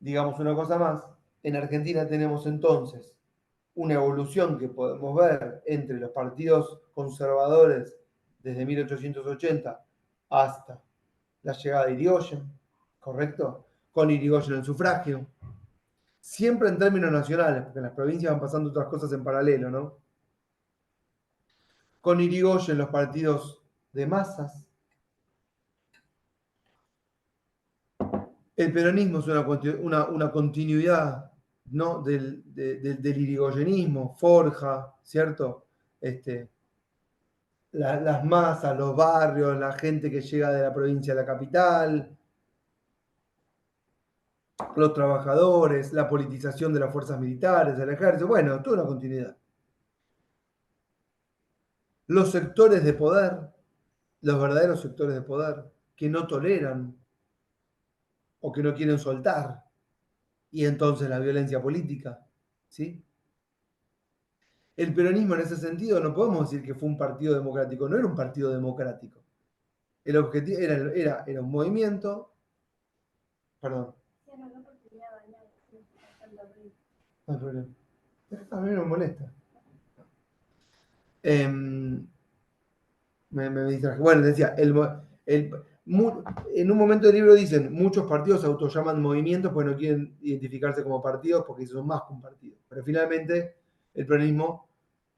Digamos una cosa más, en Argentina tenemos entonces una evolución que podemos ver entre los partidos conservadores desde 1880 hasta la llegada de Irigoyen, ¿correcto? Con Irigoyen en sufragio. Siempre en términos nacionales, porque en las provincias van pasando otras cosas en paralelo, ¿no? Con Irigoyen los partidos de masas. El peronismo es una continuidad, ¿no? del irigoyenismo, forja, ¿cierto? Las masas, los barrios, la gente que llega de la provincia a la capital, los trabajadores, la politización de las fuerzas militares, del ejército, bueno, toda una continuidad. Los sectores de poder, los verdaderos sectores de poder, que no toleran o que no quieren soltar, y entonces la violencia política, ¿sí? El peronismo en ese sentido no podemos decir que fue un partido democrático, no era un partido democrático. El objetivo era un movimiento, perdón, no hay problema. A mí no me molesta. Me distraje. Bueno, decía, en un momento del libro dicen, muchos partidos se autollaman movimientos porque no quieren identificarse como partidos porque son más que un partido. Pero finalmente el peronismo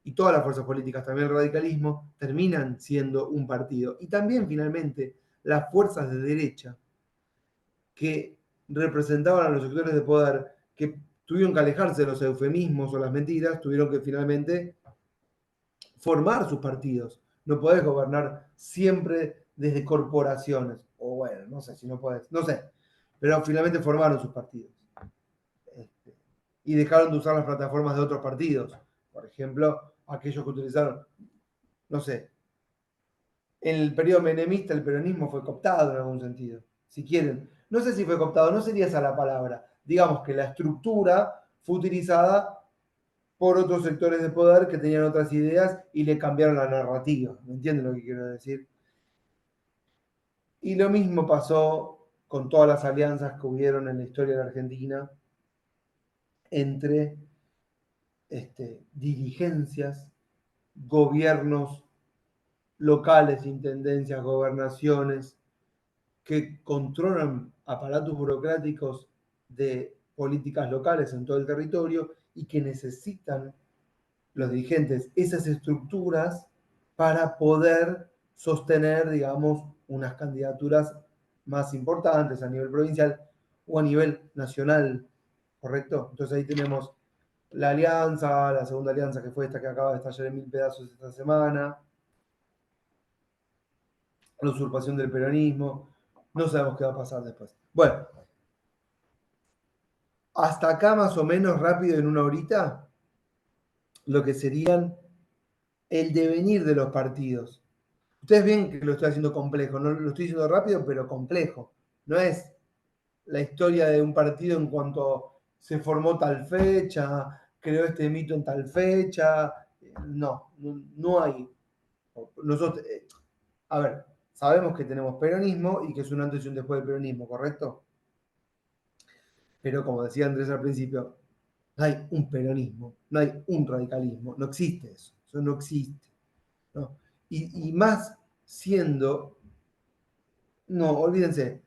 y todas las fuerzas políticas, también el radicalismo, terminan siendo un partido. Y también finalmente las fuerzas de derecha que representaban a los sectores de poder, que tuvieron que alejarse de los eufemismos o las mentiras, tuvieron que finalmente formar sus partidos. No podés gobernar siempre desde corporaciones. O bueno, no sé si no podés, no sé. Pero finalmente formaron sus partidos. Este, y dejaron de usar las plataformas de otros partidos. Por ejemplo, aquellos que utilizaron, no sé, en el periodo menemista el peronismo fue cooptado en algún sentido. Si quieren, no sé si fue cooptado, no sería esa la palabra. Digamos que la estructura fue utilizada por otros sectores de poder que tenían otras ideas y le cambiaron la narrativa. ¿Me entienden lo que quiero decir? Y lo mismo pasó con todas las alianzas que hubieron en la historia de la Argentina entre dirigencias, gobiernos locales, intendencias, gobernaciones, que controlan aparatos burocráticos de políticas locales en todo el territorio y que necesitan los dirigentes esas estructuras para poder sostener, digamos, unas candidaturas más importantes a nivel provincial o a nivel nacional, ¿correcto? Entonces ahí tenemos la alianza, la segunda alianza que fue esta que acaba de estallar en 1000 pedazos esta semana, la usurpación del peronismo, no sabemos qué va a pasar después. Bueno, hasta acá más o menos rápido en una horita, lo que serían el devenir de los partidos. Ustedes ven que lo estoy haciendo complejo, no lo estoy diciendo rápido, pero complejo. No es la historia de un partido en cuanto se formó tal fecha, creó este mito en tal fecha. No hay. Nosotros, a ver, sabemos que tenemos peronismo y que es un antes y un después del peronismo, ¿correcto? Pero como decía Andrés al principio, no hay un peronismo, no hay un radicalismo, no existe eso no existe. ¿No? Y más siendo, no, olvídense,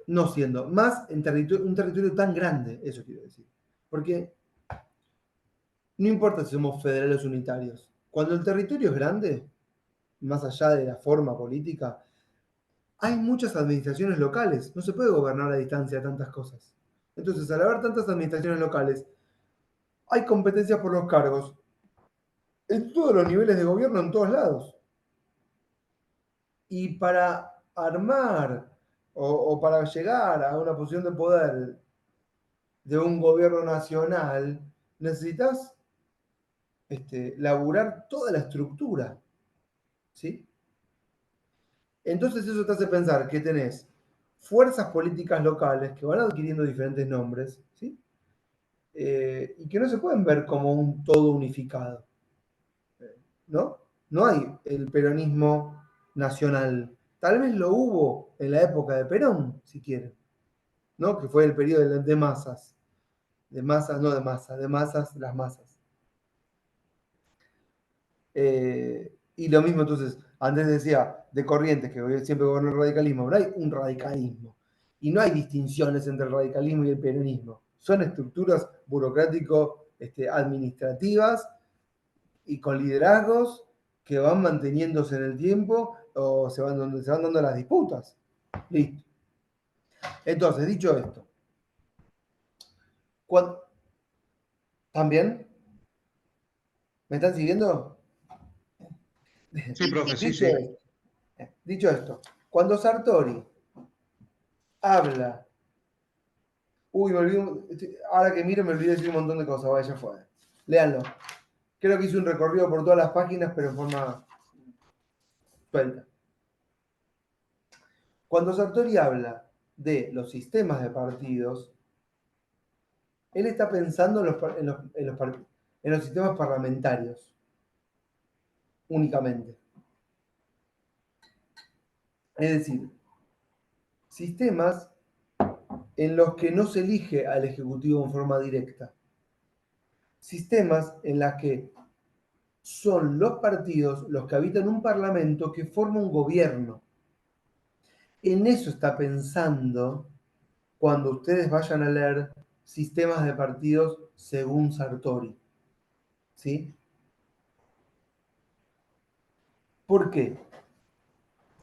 no siendo, más en un territorio tan grande, eso quiero decir. Porque no importa si somos federales o unitarios, cuando el territorio es grande, más allá de la forma política, hay muchas administraciones locales, no se puede gobernar a distancia tantas cosas. Entonces, al haber tantas administraciones locales, hay competencias por los cargos en todos los niveles de gobierno, en todos lados. Y para armar o para llegar a una posición de poder de un gobierno nacional, necesitas laburar toda la estructura, ¿sí? Entonces eso te hace pensar que tenés fuerzas políticas locales que van adquiriendo diferentes nombres, ¿sí? Y que no se pueden ver como un todo unificado, ¿no? No hay el peronismo nacional. Tal vez lo hubo en la época de Perón, si quieren, ¿no? Que fue el periodo de masas. De masas, no de masa, de masas, las masas. Y lo mismo entonces, Andrés decía, de Corrientes, que siempre gobernó el radicalismo, pero hay un radicalismo. Y no hay distinciones entre el radicalismo y el peronismo. Son estructuras burocrático-administrativas y con liderazgos que van manteniéndose en el tiempo o se van dando las disputas. Listo. Entonces, dicho esto, ¿también? ¿Me están siguiendo? Sí, profe, sí, Dicho sí. esto, dicho esto, cuando Sartori habla. Uy, me olvidé. Ahora que miro, me olvidé decir un montón de cosas. Vaya, ya fue. Léanlo. Creo que hice un recorrido por todas las páginas, pero en forma suelta. Cuando Sartori habla de los sistemas de partidos, él está pensando en los partidos. en los sistemas parlamentarios, únicamente. Es decir, sistemas en los que no se elige al Ejecutivo en forma directa. Sistemas en los que son los partidos los que habitan un parlamento que forma un gobierno. En eso está pensando cuando ustedes vayan a leer sistemas de partidos según Sartori. ¿Sí? ¿Por qué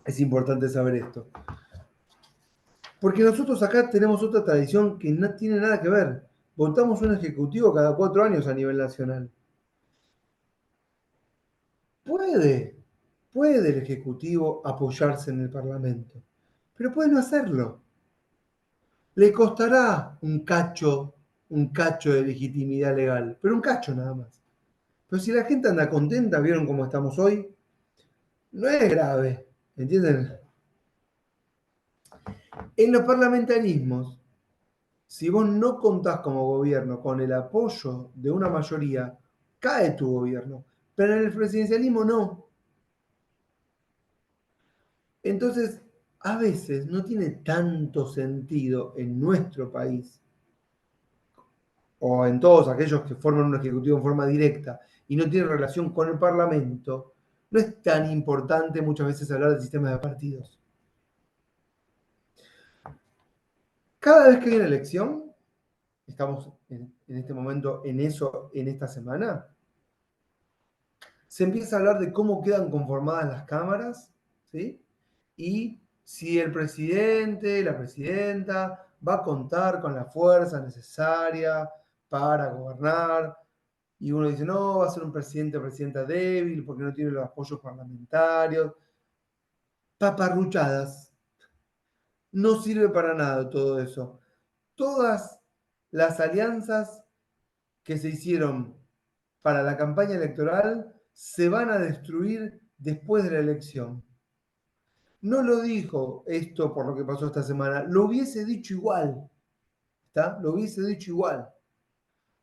es importante saber esto? Porque nosotros acá tenemos otra tradición que no tiene nada que ver. Votamos un ejecutivo cada 4 años a nivel nacional. Puede el ejecutivo apoyarse en el parlamento, pero puede no hacerlo. Le costará un cacho de legitimidad legal, pero un cacho nada más. Pero si la gente anda contenta, vieron cómo estamos hoy, no es grave, ¿entienden? En los parlamentarismos, si vos no contás como gobierno con el apoyo de una mayoría, cae tu gobierno. Pero en el presidencialismo no. Entonces, a veces no tiene tanto sentido en nuestro país, o en todos aquellos que forman un ejecutivo en forma directa y no tienen relación con el Parlamento, no es tan importante muchas veces hablar del sistema de partidos. Cada vez que hay una elección, estamos en este momento en eso, en esta semana, se empieza a hablar de cómo quedan conformadas las cámaras, ¿sí? Y si el presidente, la presidenta, va a contar con la fuerza necesaria para gobernar. Y uno dice, no, va a ser un presidente o presidenta débil porque no tiene los apoyos parlamentarios. Paparruchadas. No sirve para nada todo eso. Todas las alianzas que se hicieron para la campaña electoral se van a destruir después de la elección. No lo dijo esto por lo que pasó esta semana, lo hubiese dicho igual, ¿está? Lo hubiese dicho igual,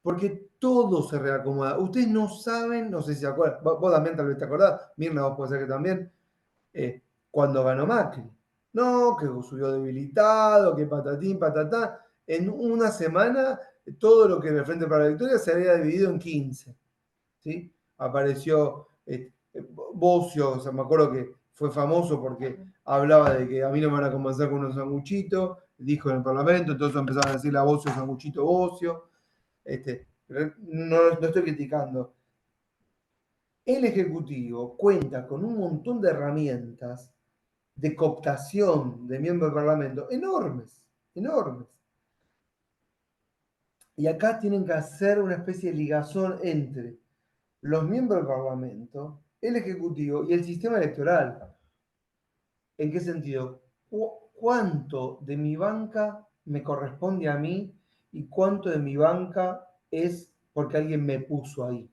porque todo se reacomoda. Ustedes no saben, no sé si se acuerdan, vos también tal vez te acordás, Mirna, vos puede ser que también, cuando ganó Macri. No, que subió debilitado, que patatín, patatá. En una semana, todo lo que era el Frente para la Victoria se había dividido en 15. ¿Sí? Apareció Bocio, o sea, me acuerdo que fue famoso porque hablaba de que a mí no me van a convencer con unos sanguchitos, dijo en el Parlamento, entonces empezaron a decirle a Bocio, sanguchito, Bocio. No estoy criticando. El Ejecutivo cuenta con un montón de herramientas de cooptación de miembros del Parlamento enormes, enormes. Y acá tienen que hacer una especie de ligazón entre los miembros del Parlamento, el Ejecutivo y el sistema electoral. ¿En qué sentido? ¿Cuánto de mi banca me corresponde a mí y cuánto de mi banca es porque alguien me puso ahí?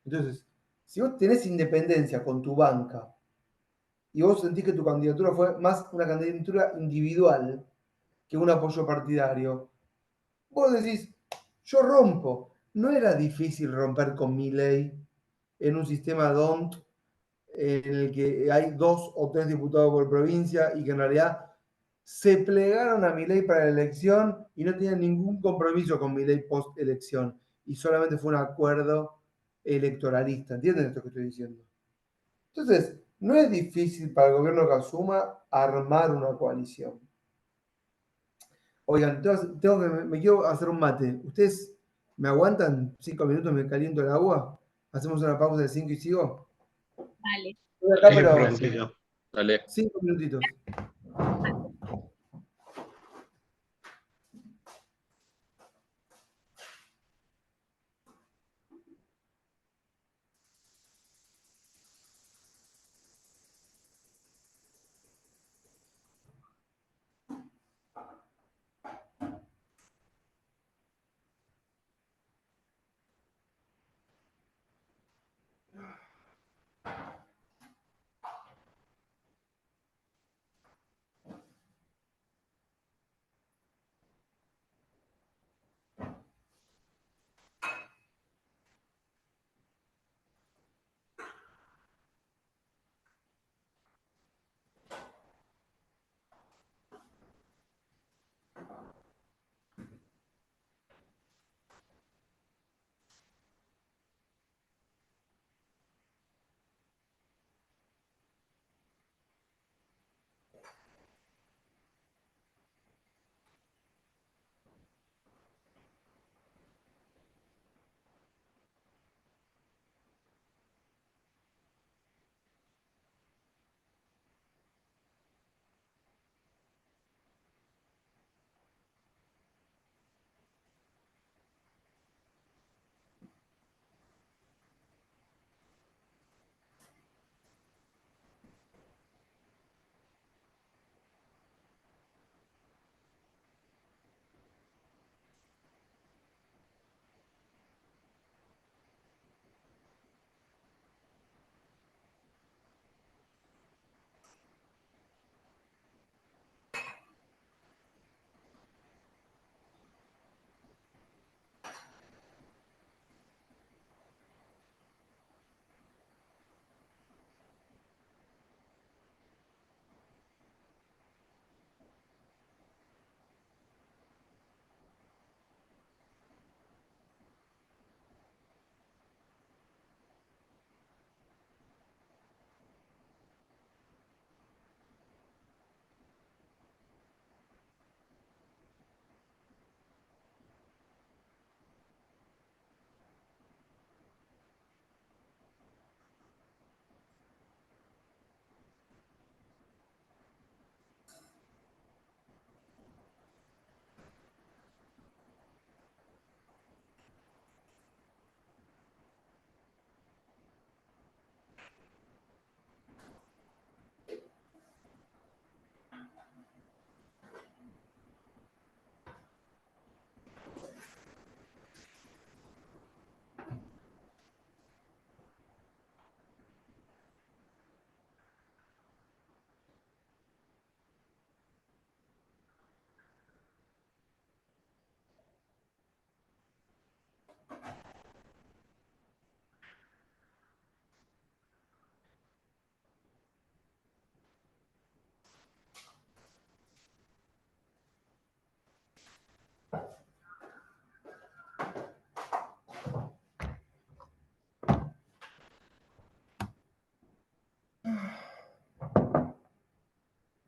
Entonces, si vos tenés independencia con tu banca y vos sentís que tu candidatura fue más una candidatura individual que un apoyo partidario, vos decís, yo rompo. No era difícil romper con mi ley en un sistema DONT en el que hay 2 o 3 diputados por provincia y que en realidad se plegaron a mi ley para la elección y no tenían ningún compromiso con mi ley post elección y solamente fue un acuerdo electoralista. ¿Entienden esto que estoy diciendo? Entonces, no es difícil para el gobierno que asuma armar una coalición. Oigan, me quiero hacer un mate. ¿Ustedes me aguantan 5 minutos? ¿Me caliento el agua? ¿Hacemos una pausa de 5 y sigo? Vale. Estoy acá, Sí, pero Francisco. Dale. 5 minutitos.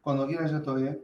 Cuando quieras ya estoy, ¿eh?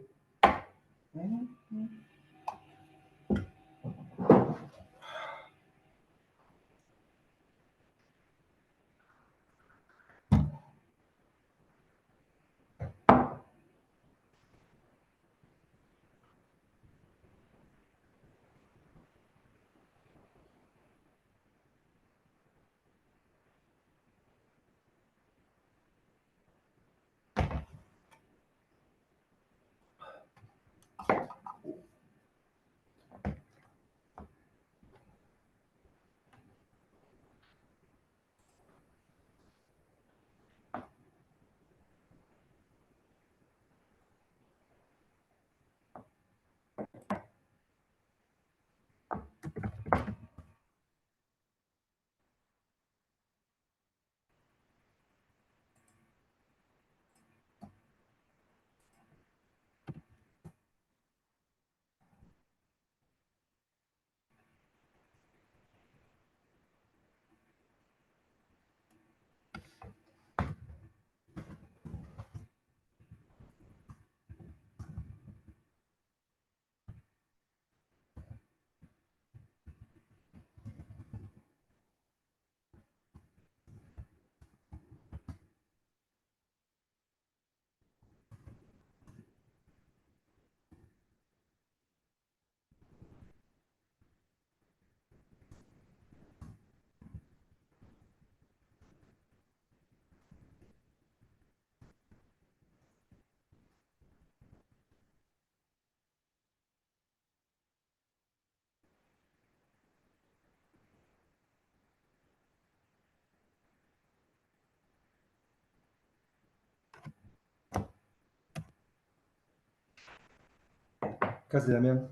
Casi, Damián.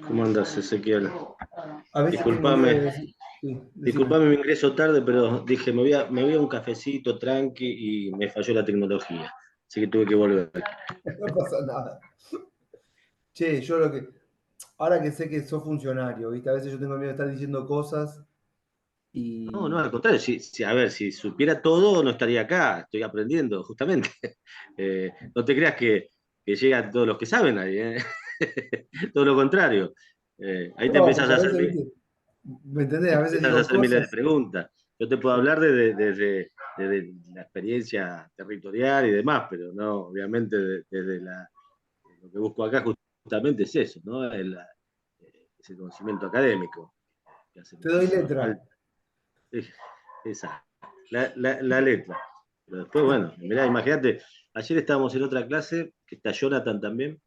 ¿Cómo andas, Ezequiel? A veces tengo Disculpame, miedo de decir... Sí, decime. disculpame mi ingreso tarde, pero dije, me voy a un cafecito tranqui y me falló la tecnología. Así que tuve que volver. No pasa nada. Che, yo lo que... Ahora que sé que sos funcionario, ¿viste? A veces yo tengo miedo de estar diciendo cosas No, no, y... al contrario, a ver, si supiera todo, no estaría acá, estoy aprendiendo, justamente. No te creas que llegan todos los que saben ahí, ¿eh? Todo lo contrario. Ahí te No, empezás porque a a veces, hacer, ¿viste? ¿Me entendés? A veces empezás a digo hacer miles de cosas... preguntas. Yo te puedo Sí. hablar desde la experiencia territorial y demás, pero no, obviamente, desde lo que busco acá justamente es eso, ¿no? Es el conocimiento académico, que hace Te doy muchísima letra. falta. Es- Esa, la letra. Pero después, bueno, mirá, imagínate, ayer estábamos en otra clase, que está Jonathan también,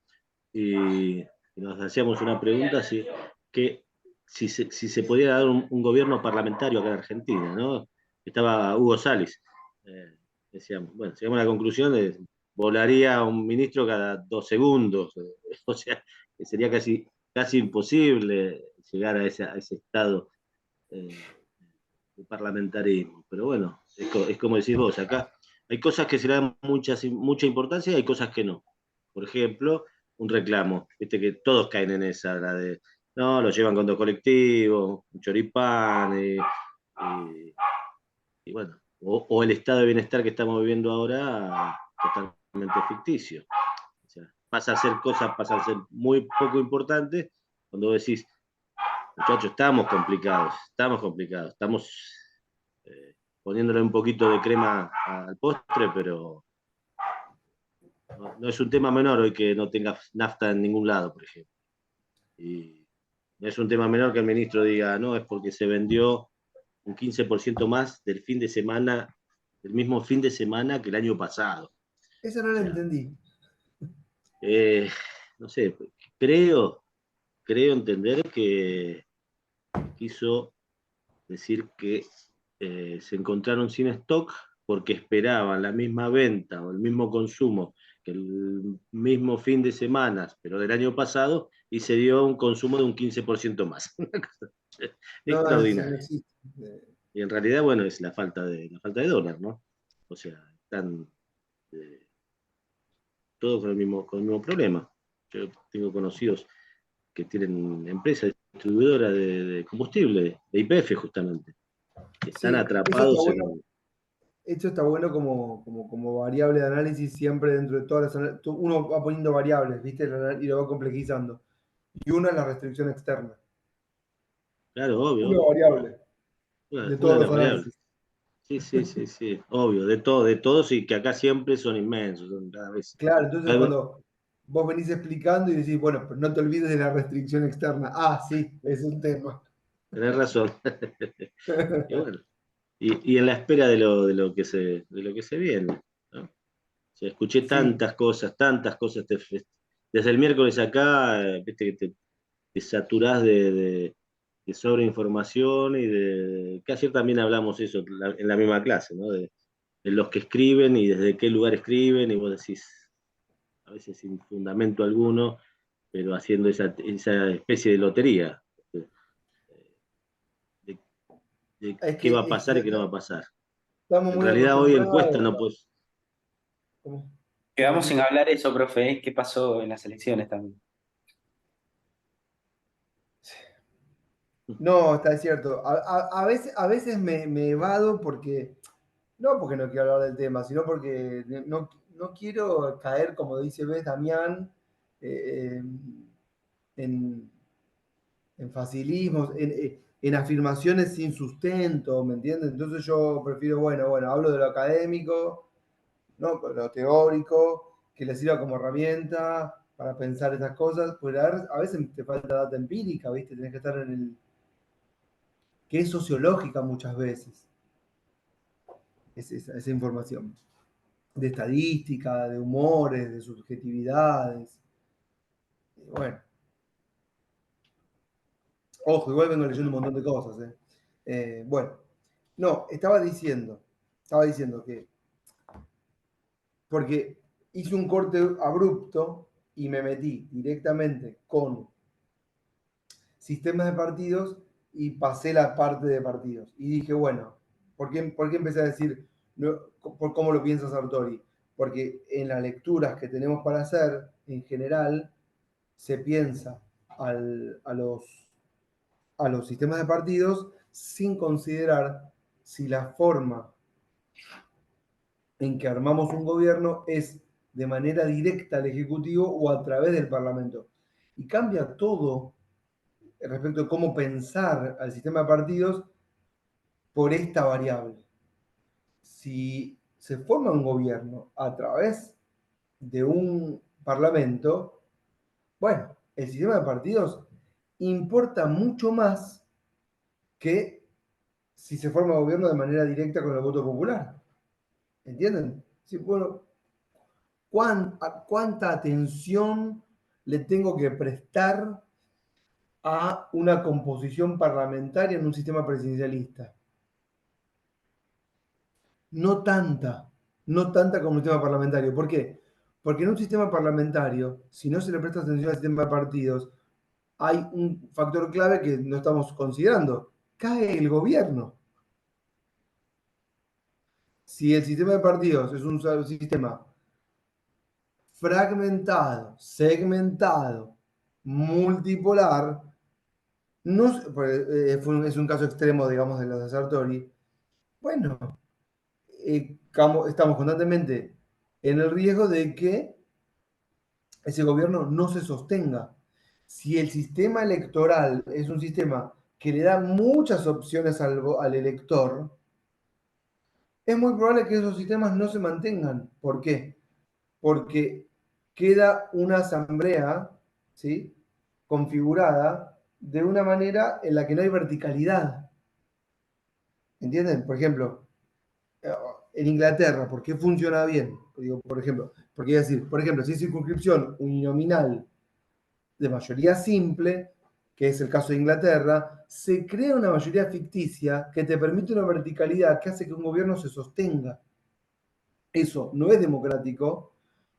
y nos hacíamos una pregunta si se podía dar un gobierno parlamentario acá en Argentina, ¿no? Estaba Hugo Salis. Eh, Decíamos, bueno, llegamos a la conclusión de volaría un ministro cada 2 segundos, o sea, que sería casi imposible llegar a ese estado de parlamentarismo. Pero bueno, es como decís vos, acá hay cosas que se le dan mucha importancia y hay cosas que no. Por ejemplo, un reclamo, viste que todos caen en esa, la de, no, lo llevan con dos colectivos, un choripán, y bueno, o el estado de bienestar que estamos viviendo ahora, totalmente ficticio. O sea, pasan a ser muy poco importantes cuando vos decís, muchachos, estamos poniéndole un poquito de crema al postre, pero no es un tema menor hoy que no tenga nafta en ningún lado, por ejemplo. Y no es un tema menor que el ministro diga, no, es porque se vendió un 15% más del mismo fin de semana que el año pasado. Esa no O la sea, entendí. eh, no sé, creo entender que quiso decir que se encontraron sin stock porque esperaban la misma venta o el mismo consumo que el mismo fin de semana, pero del año pasado, y se dio un consumo de un 15% más. No, eso no Extraordinario. existe. Y en realidad, bueno, es la falta de dólar, ¿no? O sea, están todos con el mismo problema. Yo tengo conocidos que tienen empresas distribuidoras de combustible, de YPF justamente, que están Sí, eso está atrapados bueno. esto está bueno como variable de análisis siempre dentro de todas las... Uno va poniendo variables, ¿viste? Y lo va complejizando. Y una es la restricción externa. Claro, obvio, Una obvio. variable de Una todos de las los variables. análisis. Sí, obvio, de todos y que acá siempre son inmensos, son cada vez. Claro, entonces cada vez- cuando vos venís explicando y decís, bueno, pero no te olvides de la restricción externa. Ah, sí, es un tema. Tenés razón. Y bueno, y en la espera de lo que se viene, ¿no? O sea, escuché Sí, tantas cosas, desde el miércoles acá, viste que te saturás de sobreinformación y que ayer también hablamos eso en la misma clase, ¿no? De los que escriben y desde qué lugar escriben, y vos decís, a veces sin fundamento alguno, pero haciendo esa especie de lotería de, de qué va a es pasar que y qué no va a pasar. estamos En muy realidad hoy encuesta acostumbrados. no pues. ¿Cómo? Quedamos sin hablar eso, profe, ¿eh? ¿Qué pasó en las elecciones también? No, está cierto. A veces me evado porque, no porque no quiero hablar del tema, sino porque no quiero caer, como dice Beth Damián, eh, en, en facilismos, en afirmaciones sin sustento, ¿me entiendes? Entonces yo prefiero, bueno, hablo de lo académico, ¿no? Lo teórico, que le sirva como herramienta para pensar estas cosas, pues a veces te falta data empírica, ¿viste? Tenés que estar en el... que es sociológica muchas veces, esa información. De estadística, de humores, de subjetividades. Y bueno, ojo, igual vengo leyendo un montón de cosas, ¿eh? Bueno, no, estaba diciendo que, porque hice un corte abrupto y me metí directamente con sistemas de partidos y pasé la parte de partidos. Y dije, bueno, por qué empecé a decir por cómo lo piensa Sartori? Porque en las lecturas que tenemos para hacer, en general, se piensa a los sistemas de partidos sin considerar si la forma en que armamos un gobierno es de manera directa al Ejecutivo o a través del Parlamento. Y cambia todo respecto de cómo pensar al sistema de partidos por esta variable. Si se forma un gobierno a través de un parlamento, bueno, el sistema de partidos importa mucho más que si se forma gobierno de manera directa con el voto popular. ¿Entienden? Sí, bueno, ¿cuánta atención le tengo que prestar a una composición parlamentaria en un sistema presidencialista? No tanta, no tanta como un sistema parlamentario. ¿Por qué? Porque en un sistema parlamentario, si no se le presta atención al sistema de partidos, hay un factor clave que no estamos considerando. Cae el gobierno. Si el sistema de partidos es un sistema fragmentado, segmentado, multipolar, no, es un caso extremo, digamos, de los de Sartori, bueno, estamos constantemente en el riesgo de que ese gobierno no se sostenga. Si el sistema electoral es un sistema que le da muchas opciones al elector, es muy probable que esos sistemas no se mantengan. ¿Por qué? Porque queda una asamblea, ¿sí?, configurada de una manera en la que no hay verticalidad. ¿Entienden? Por ejemplo, en Inglaterra, ¿por qué funciona bien? Digo, por ejemplo, porque decir, por ejemplo, si es circunscripción uninominal de mayoría simple, que es el caso de Inglaterra, se crea una mayoría ficticia que te permite una verticalidad que hace que un gobierno se sostenga. Eso no es democrático,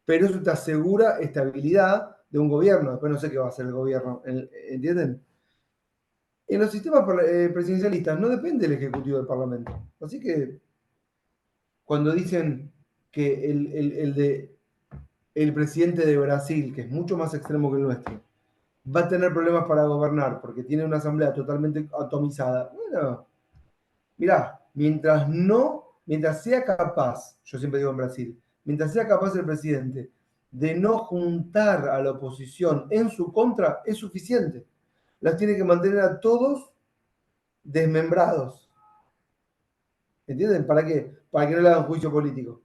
pero eso te asegura estabilidad de un gobierno. Después no sé qué va a hacer el gobierno, ¿entienden? En los sistemas presidencialistas no depende el Ejecutivo del Parlamento. Así que cuando dicen que el presidente de Brasil, que es mucho más extremo que el nuestro, va a tener problemas para gobernar porque tiene una asamblea totalmente atomizada. Bueno, mirá, mientras no mientras sea capaz, yo siempre digo en Brasil, mientras sea capaz el presidente de no juntar a la oposición en su contra, es suficiente. Las tiene que mantener a todos desmembrados. ¿Entienden? ¿Para qué? Para que no le hagan juicio político.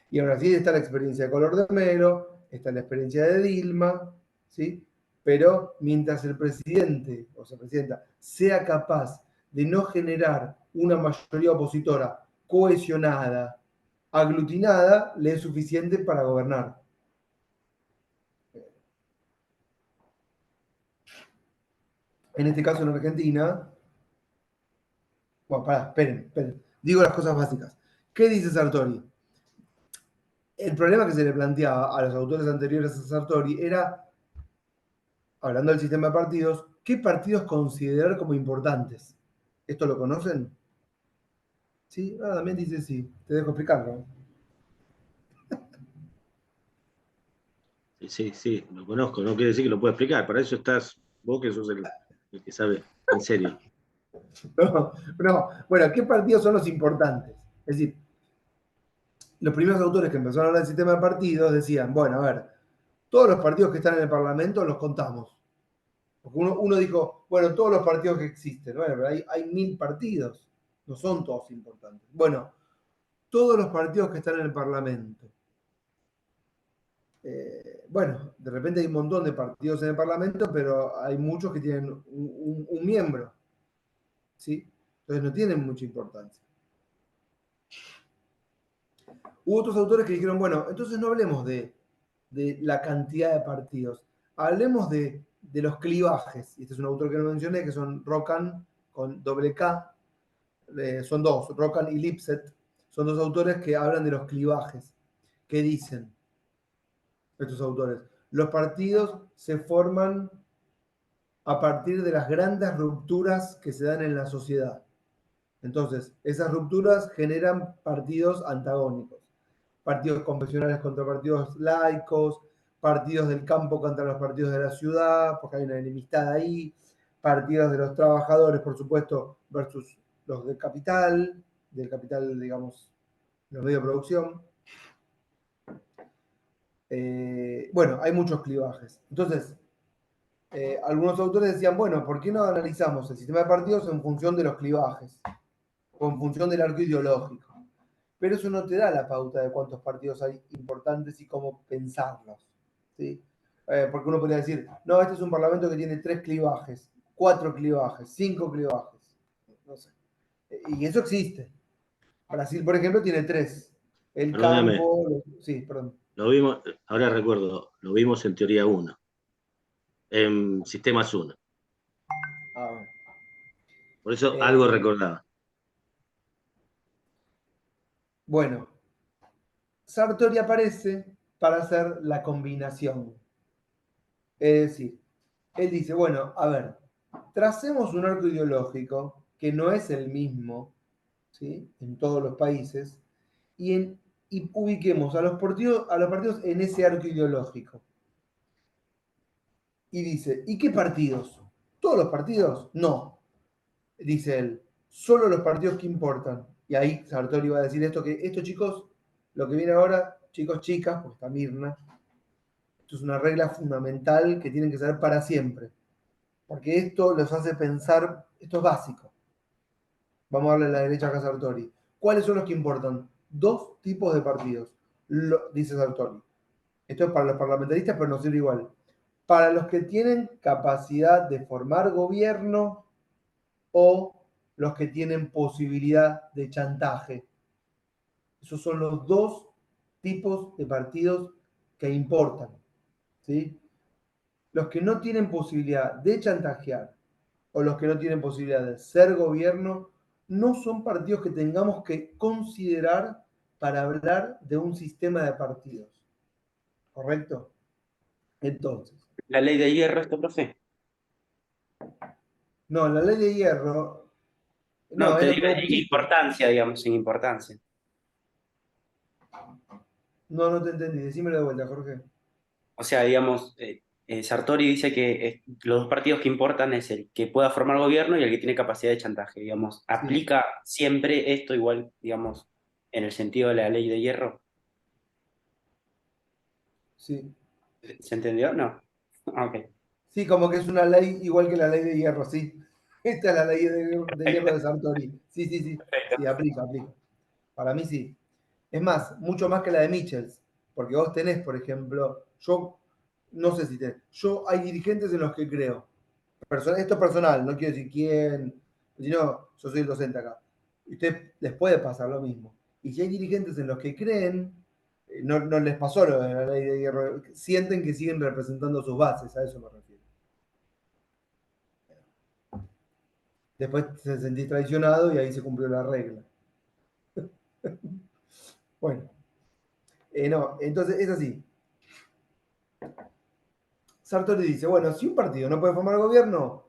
Y en Brasil está la experiencia de Collor de Mello, está la experiencia de Dilma, ¿sí? Pero mientras el presidente, o sea, presidenta, sea capaz de no generar una mayoría opositora cohesionada, aglutinada, le es suficiente para gobernar. En este caso en Argentina, bueno, pará, esperen. Digo las cosas básicas. ¿Qué dice Sartori? El problema que se le planteaba a los autores anteriores a Sartori era, hablando del sistema de partidos, ¿qué partidos considerar como importantes? ¿Esto lo conocen? Sí, también dice sí. Te dejo explicarlo. Sí, lo conozco, no quiere decir que lo pueda explicar, para eso estás vos que sos el que sabe, en serio. No, bueno, ¿qué partidos son los importantes? Es decir, los primeros autores que empezaron a hablar del sistema de partidos decían, bueno, a ver, todos los partidos que están en el Parlamento los contamos. Porque uno dijo, bueno, todos los partidos que existen, bueno, pero hay 1000 partidos, no son todos importantes. Bueno, todos los partidos que están en el Parlamento. Bueno, de repente hay un montón de partidos en el Parlamento, pero hay muchos que tienen un miembro, ¿sí? Entonces no tienen mucha importancia. Hubo otros autores que dijeron, bueno, entonces no hablemos de la cantidad de partidos, hablemos de los clivajes. Y este es un autor que no mencioné, que son Roccan con doble K, son dos, Roccan y Lipset, son dos autores que hablan de los clivajes. ¿Qué dicen estos autores? Los partidos se forman a partir de las grandes rupturas que se dan en la sociedad. Entonces, esas rupturas generan partidos antagónicos. Partidos confesionales contra partidos laicos, partidos del campo contra los partidos de la ciudad, porque hay una enemistad ahí, partidos de los trabajadores, por supuesto, versus los del capital, digamos, los medios de producción. Bueno, hay muchos clivajes. Entonces, algunos autores decían, bueno, ¿por qué no analizamos el sistema de partidos en función de los clivajes o en función del arco ideológico? Pero eso no te da la pauta de cuántos partidos hay importantes y cómo pensarlos, ¿sí? Porque uno podría decir, no, este es un parlamento que tiene 3 clivajes, 4 clivajes, 5 clivajes, no sé. Y eso existe. Brasil, por ejemplo, tiene 3. El Perdóname. campo, sí, perdón. Lo vimos, ahora recuerdo, lo vimos en teoría 1, en sistemas 1. Bueno. Por eso algo recordaba. Bueno, Sartori aparece para hacer la combinación. Es decir, él dice, bueno, a ver, tracemos un arco ideológico que no es el mismo, ¿sí?, en todos los países y ubiquemos a los partidos en ese arco ideológico. Y dice, ¿y qué partidos? ¿Todos los partidos? No, dice él, solo los partidos que importan. Y ahí Sartori va a decir esto, que esto, chicos, lo que viene ahora, chicos, chicas, porque está Mirna, esto es una regla fundamental que tienen que saber para siempre. Porque esto los hace pensar, esto es básico. Vamos a darle a la derecha acá a Sartori. ¿Cuáles son los que importan? 2 tipos de partidos, dice Sartori. Esto es para los parlamentaristas, pero no sirve igual. Para los que tienen capacidad de formar gobierno o los que tienen posibilidad de chantaje. Esos son los 2 tipos de partidos que importan, ¿sí? Los que no tienen posibilidad de chantajear o los que no tienen posibilidad de ser gobierno no son partidos que tengamos que considerar para hablar de un sistema de partidos. ¿Correcto? Entonces. La ley de hierro, esto, profe. No, la ley de hierro. No, te digo en importancia, digamos, en importancia. No te entendí. Decímelo de vuelta, Jorge. O sea, digamos, Sartori dice que los 2 partidos que importan es el que pueda formar gobierno y el que tiene capacidad de chantaje, digamos. ¿Aplica siempre esto igual, digamos, en el sentido de la ley de hierro. Sí. ¿Se entendió? No. Ok. Sí, como que es una ley igual que la ley de hierro, sí. Esta es la ley de hierro de Sartori. Sí, sí, sí. Sí, aplica, aplica. Para mí sí. Es más, mucho más que la de Michels. Porque vos tenés, por ejemplo, yo no sé si tenés, yo hay dirigentes en los que creo. Esto es personal, no quiero decir quién, si no, yo soy el docente acá. Y usted les puede pasar lo mismo. Y si hay dirigentes en los que creen, no les pasó lo de la ley de hierro, sienten que siguen representando sus bases, a eso me refiero. Después se sentí traicionado y ahí se cumplió la regla. Bueno, no, entonces es así. Sartori dice, bueno, si un partido no puede formar gobierno,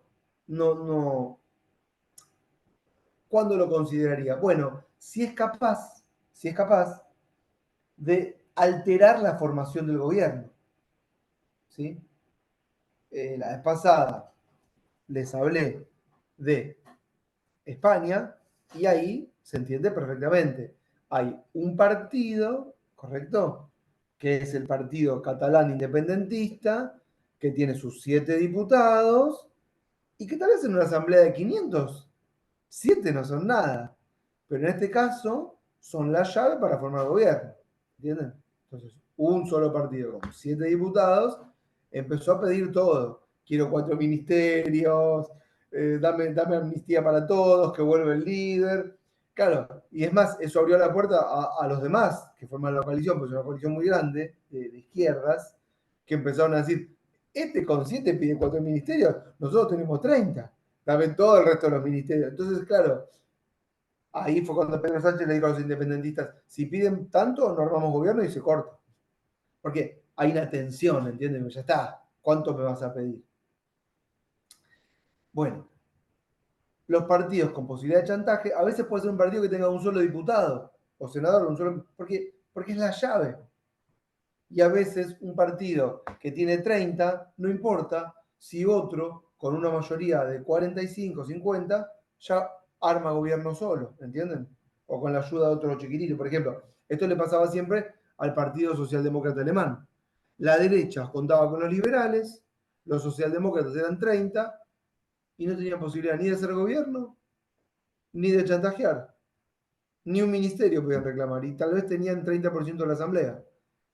no, ¿cuándo lo consideraría? Bueno, si es capaz de alterar la formación del gobierno. ¿Sí? La vez pasada les hablé de España y ahí se entiende perfectamente. Hay un partido, ¿correcto? Que es el Partido Catalán Independentista, que tiene sus 7 diputados y que tal vez en una asamblea de 500, 7 no son nada. Pero en este caso son la llave para formar gobierno. ¿Entienden? Entonces, un solo partido con 7 diputados empezó a pedir todo. Quiero 4 ministerios, dame amnistía para todos, que vuelva el líder. Claro, y es más, eso abrió la puerta a los demás que forman la coalición, pues es una coalición muy grande de izquierdas, que empezaron a decir, este con 7 pide 4 ministerios, nosotros tenemos 30, dame todo el resto de los ministerios. Entonces, claro, ahí fue cuando Pedro Sánchez le dijo a los independentistas, si piden tanto, no armamos gobierno y se corta. Porque hay una tensión, ¿entiendes? Ya está, ¿cuánto me vas a pedir? Bueno, los partidos con posibilidad de chantaje, a veces puede ser un partido que tenga un solo diputado o senador, porque es la llave. Y a veces un partido que tiene 30, no importa si otro con una mayoría de 45, 50, ya arma gobierno solo, ¿entienden? O con la ayuda de otro chiquitito. Por ejemplo, esto le pasaba siempre al Partido Socialdemócrata Alemán. La derecha contaba con los liberales, los socialdemócratas eran 30 y no tenían posibilidad ni de hacer gobierno, ni de chantajear, ni un ministerio podían reclamar. Y tal vez tenían 30% de la asamblea,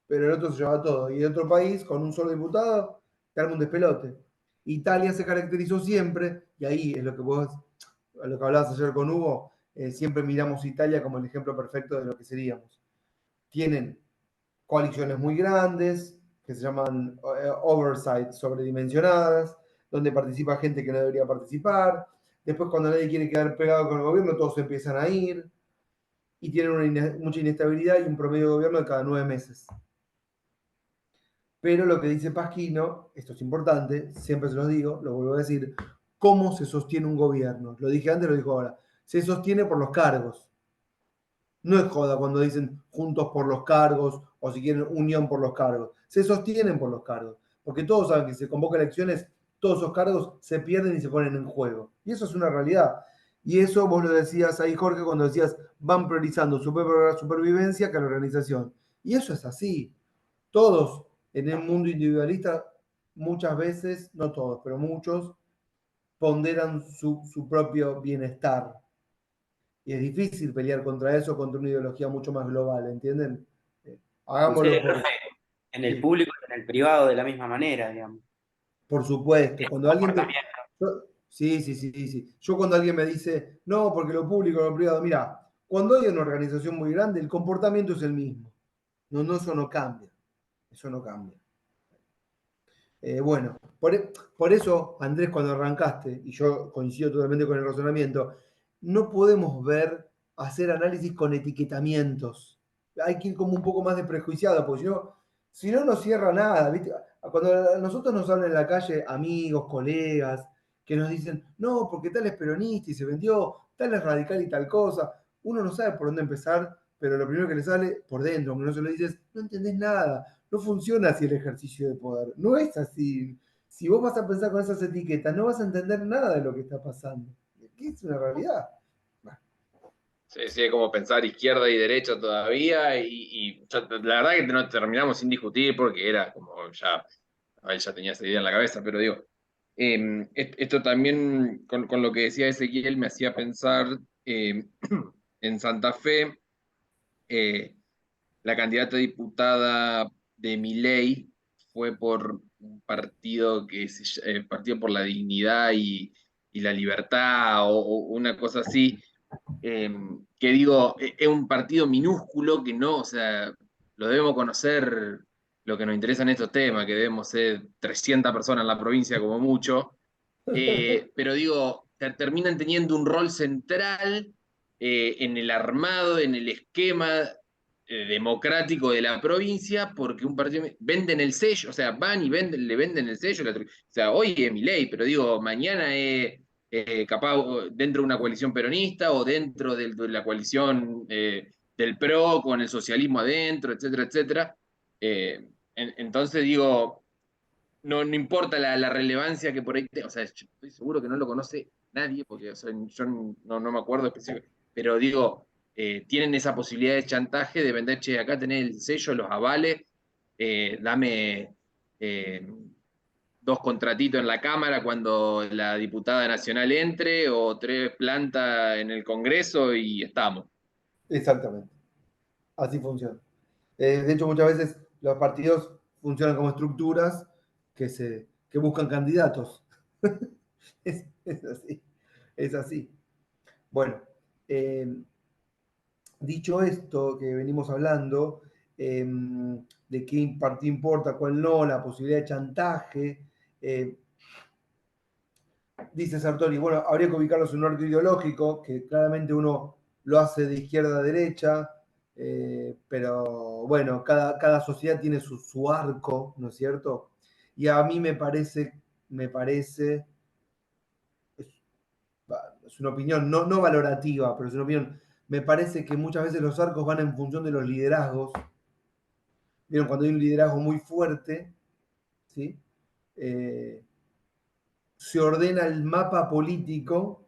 pero el otro se llevaba todo. Y el otro país, con un solo diputado, te arma un despelote. Italia se caracterizó siempre, y ahí es lo que lo que hablabas ayer con Hugo, siempre miramos Italia como el ejemplo perfecto de lo que seríamos. Tienen coaliciones muy grandes, que se llaman oversight, sobredimensionadas, donde participa gente que no debería participar. Después, cuando nadie quiere quedar pegado con el gobierno, todos se empiezan a ir. Y tienen mucha inestabilidad y un promedio de gobierno de cada 9 meses. Pero lo que dice Pasquino, esto es importante, siempre se los digo, lo vuelvo a decir, ¿cómo se sostiene un gobierno? Lo dije antes, lo digo ahora. Se sostiene por los cargos. No es joda cuando dicen juntos por los cargos o si quieren unión por los cargos. Se sostienen por los cargos. Porque todos saben que si se convoca elecciones, todos esos cargos se pierden y se ponen en juego. Y eso es una realidad. Y eso vos lo decías ahí, Jorge, cuando decías van priorizando su propia supervivencia que la organización. Y eso es así. Todos en el mundo individualista, muchas veces, no todos, pero muchos, ponderan su propio bienestar. Y es difícil pelear contra eso, contra una ideología mucho más global, ¿entienden? Hagámoslo Sí, profe, en el sí, público y en el privado de la misma manera, digamos. por supuesto. Cuando alguien te. Comportamiento. Sí, sí, sí, sí, sí. Yo cuando alguien me dice, no, porque lo público, lo privado, mira, cuando hay una organización muy grande, el comportamiento es el mismo. No, eso no cambia. Eso no cambia. Bueno, por eso, Andrés, cuando arrancaste, y yo coincido totalmente con el razonamiento, no podemos hacer análisis con etiquetamientos. Hay que ir como un poco más de prejuiciado, porque si no, no cierra nada. ¿Viste? Cuando a nosotros nos hablan en la calle amigos, colegas, que nos dicen, no, porque tal es peronista y se vendió, tal es radical y tal cosa, uno no sabe por dónde empezar, pero lo primero que le sale por dentro, aunque no se lo dices, no entendés nada. No funciona así el ejercicio de poder. No es así. Si vos vas a pensar con esas etiquetas, no vas a entender nada de lo que está pasando. ¿Qué es una realidad? Bueno. Sí, sí, es como pensar izquierda y derecha todavía, la verdad que no terminamos sin discutir porque era como ya, él ya tenía esa idea en la cabeza, pero digo, esto también con lo que decía Ezequiel me hacía pensar en Santa Fe, eh, la candidata a diputada de Milei fue por un partido Partido por la Dignidad y la Libertad o una cosa así, eh, que digo, es un partido minúsculo que no, o sea, lo debemos conocer, lo que nos interesa en estos temas, que debemos ser 300 personas en la provincia como mucho, pero digo, terminan teniendo un rol central en el armado, en el esquema democrático de la provincia, porque un partido venden el sello, o sea, van y le venden el sello, o sea, hoy es Milei, pero digo, mañana es capaz dentro de una coalición peronista o dentro de la coalición del PRO con el socialismo adentro, etcétera, etcétera. Entonces digo, no importa la relevancia que por ahí o sea, yo estoy seguro que no lo conoce nadie, porque o sea, yo no me acuerdo específicamente, pero digo, tienen esa posibilidad de chantaje de vender, che, acá tenés el sello, los avales, dame dos contratitos en la Cámara cuando la diputada nacional entre, o tres plantas en el Congreso y estamos. Exactamente. Así funciona. De hecho, muchas veces los partidos funcionan como estructuras que buscan candidatos. Es así. Es así. Bueno, dicho esto que venimos hablando, de qué partido importa, cuál no, la posibilidad de chantaje, dice Sartori, bueno, habría que ubicarlos en un orden ideológico, que claramente uno lo hace de izquierda a derecha, pero bueno, cada sociedad tiene su arco, ¿no es cierto? Y a mí me parece, es una opinión no valorativa, pero es una opinión, me parece que muchas veces los arcos van en función de los liderazgos. ¿Vieron? Cuando hay un liderazgo muy fuerte, ¿sí? Se ordena el mapa político,